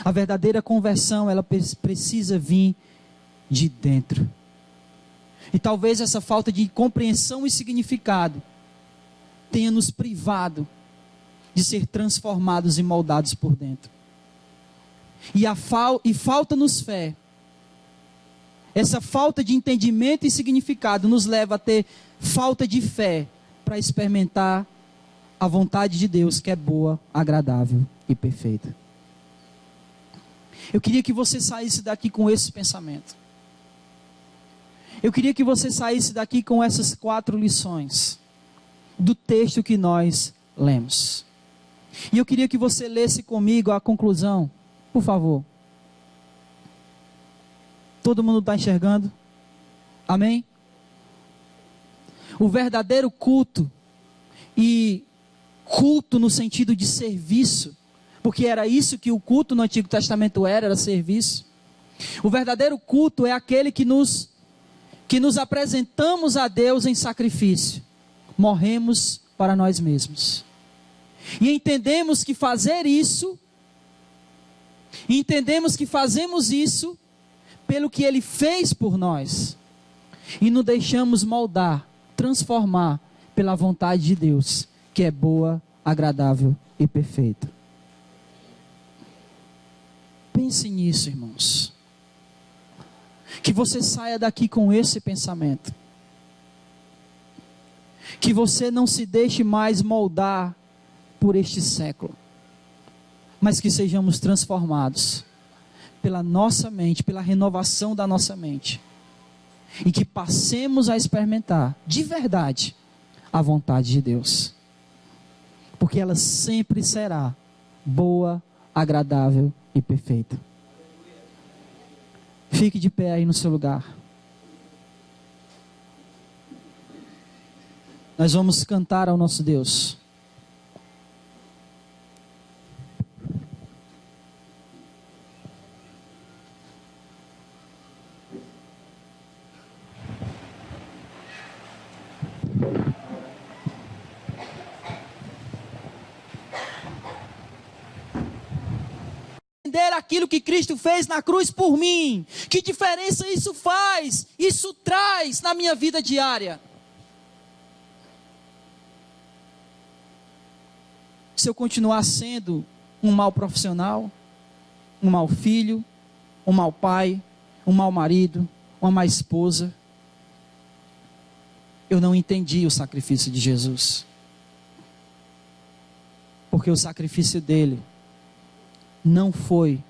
A verdadeira conversão, ela precisa vir de dentro. E talvez essa falta de compreensão e significado tenha nos privado de ser transformados e moldados por dentro. E falta-nos fé. Essa falta de entendimento e significado nos leva a ter falta de fé para experimentar a vontade de Deus, que é boa, agradável e perfeita. Eu queria que você saísse daqui com esse pensamento. Eu queria que você saísse daqui com essas 4 lições do texto que nós lemos. E eu queria que você lesse comigo a conclusão, por favor. Todo mundo está enxergando? Amém? O verdadeiro culto, e culto no sentido de serviço, porque era isso que o culto no Antigo Testamento era serviço. O verdadeiro culto é aquele que nos apresentamos a Deus em sacrifício. Morremos para nós mesmos. E entendemos que fazemos isso pelo que Ele fez por nós. e nos deixamos moldar, transformar pela vontade de Deus, que é boa, agradável e perfeita. Pense nisso, irmãos. Que você saia daqui com esse pensamento. Que você não se deixe mais moldar por este século, mas que sejamos transformados pela nossa mente, pela renovação da nossa mente, e que passemos a experimentar de verdade a vontade de Deus, porque ela sempre será boa, agradável e perfeita. Fique de pé aí no seu lugar. Nós vamos cantar ao nosso Deus. Aquilo que Cristo fez na cruz por mim, que diferença isso faz, isso traz na minha vida diária. Se eu continuar sendo um mau profissional, um mau filho, um mau pai, um mau marido, uma má esposa, eu não entendi o sacrifício de Jesus, porque o sacrifício dele não foi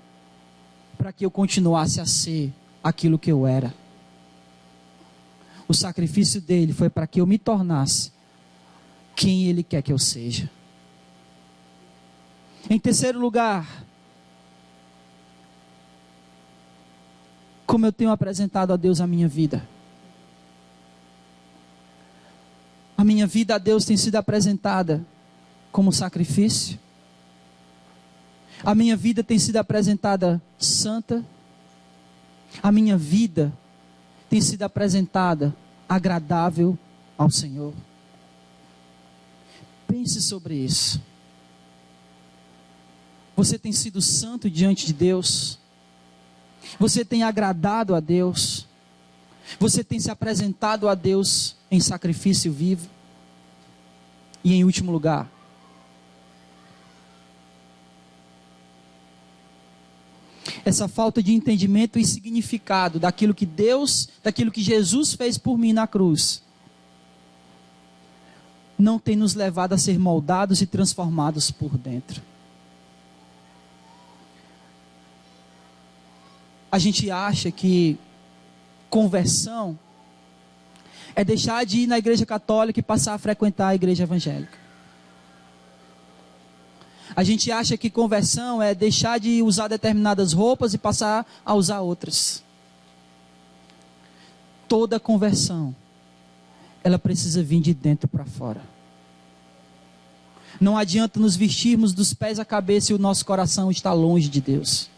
para que eu continuasse a ser aquilo que eu era. O sacrifício dele foi para que eu me tornasse quem ele quer que eu seja. Em terceiro lugar, como eu tenho apresentado a Deus a minha vida. A minha vida a Deus tem sido apresentada como sacrifício. A minha vida tem sido apresentada santa. A minha vida tem sido apresentada agradável ao Senhor. Pense sobre isso. Você tem sido santo diante de Deus? Você tem agradado a Deus? Você tem se apresentado a Deus em sacrifício vivo? E em último lugar, essa falta de entendimento e significado daquilo que Deus, daquilo que Jesus fez por mim na cruz, não tem nos levado a ser moldados e transformados por dentro. A gente acha que conversão é deixar de ir na igreja católica e passar a frequentar a igreja evangélica. A gente acha que conversão é deixar de usar determinadas roupas e passar a usar outras. Toda conversão, ela precisa vir de dentro para fora. Não adianta nos vestirmos dos pés à cabeça e o nosso coração está longe de Deus.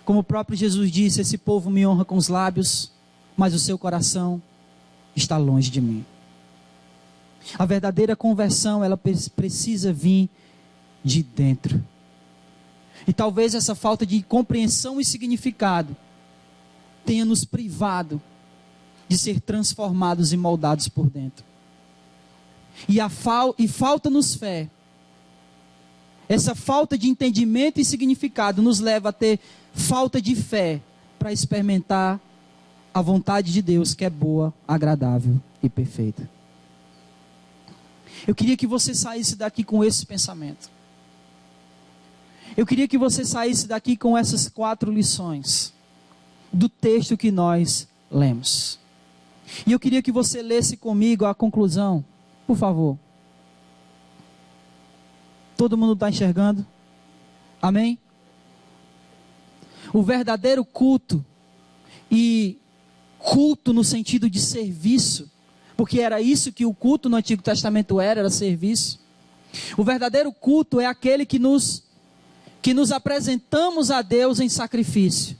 Como o próprio Jesus disse, esse povo me honra com os lábios, mas o seu coração está longe de mim. A verdadeira conversão, ela precisa vir de dentro. E talvez essa falta de compreensão e significado tenha nos privado de ser transformados e moldados por dentro. E falta-nos fé. Essa falta de entendimento e significado nos leva a ter falta de fé para experimentar a vontade de Deus, que é boa, agradável e perfeita. Eu queria que você saísse daqui com esse pensamento. Eu queria que você saísse daqui com essas 4 lições do texto que nós lemos. E eu queria que você lesse comigo a conclusão, por favor. Todo mundo está enxergando? Amém? O verdadeiro culto, e culto no sentido de serviço, porque era isso que o culto no Antigo Testamento era serviço. O verdadeiro culto é aquele que nos apresentamos a Deus em sacrifício.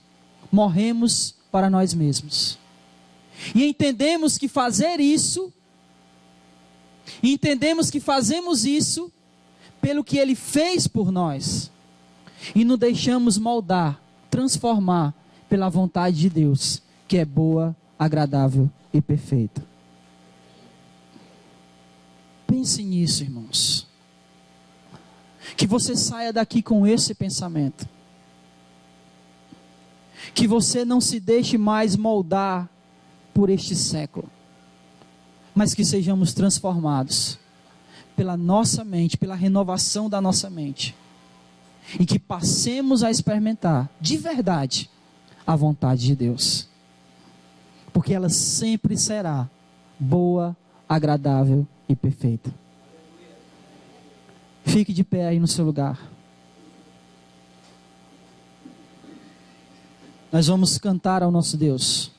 Morremos para nós mesmos. E entendemos que fazemos isso pelo que Ele fez por nós. E nos deixamos moldar, transformar pela vontade de Deus, que é boa, agradável e perfeita. Pense nisso, irmãos. Que você saia daqui com esse pensamento. Que você não se deixe mais moldar por este século, mas que sejamos transformados pela nossa mente, pela renovação da nossa mente, e que passemos a experimentar de verdade a vontade de Deus, porque ela sempre será boa, agradável e perfeita. Fique de pé aí no seu lugar. Nós vamos cantar ao nosso Deus.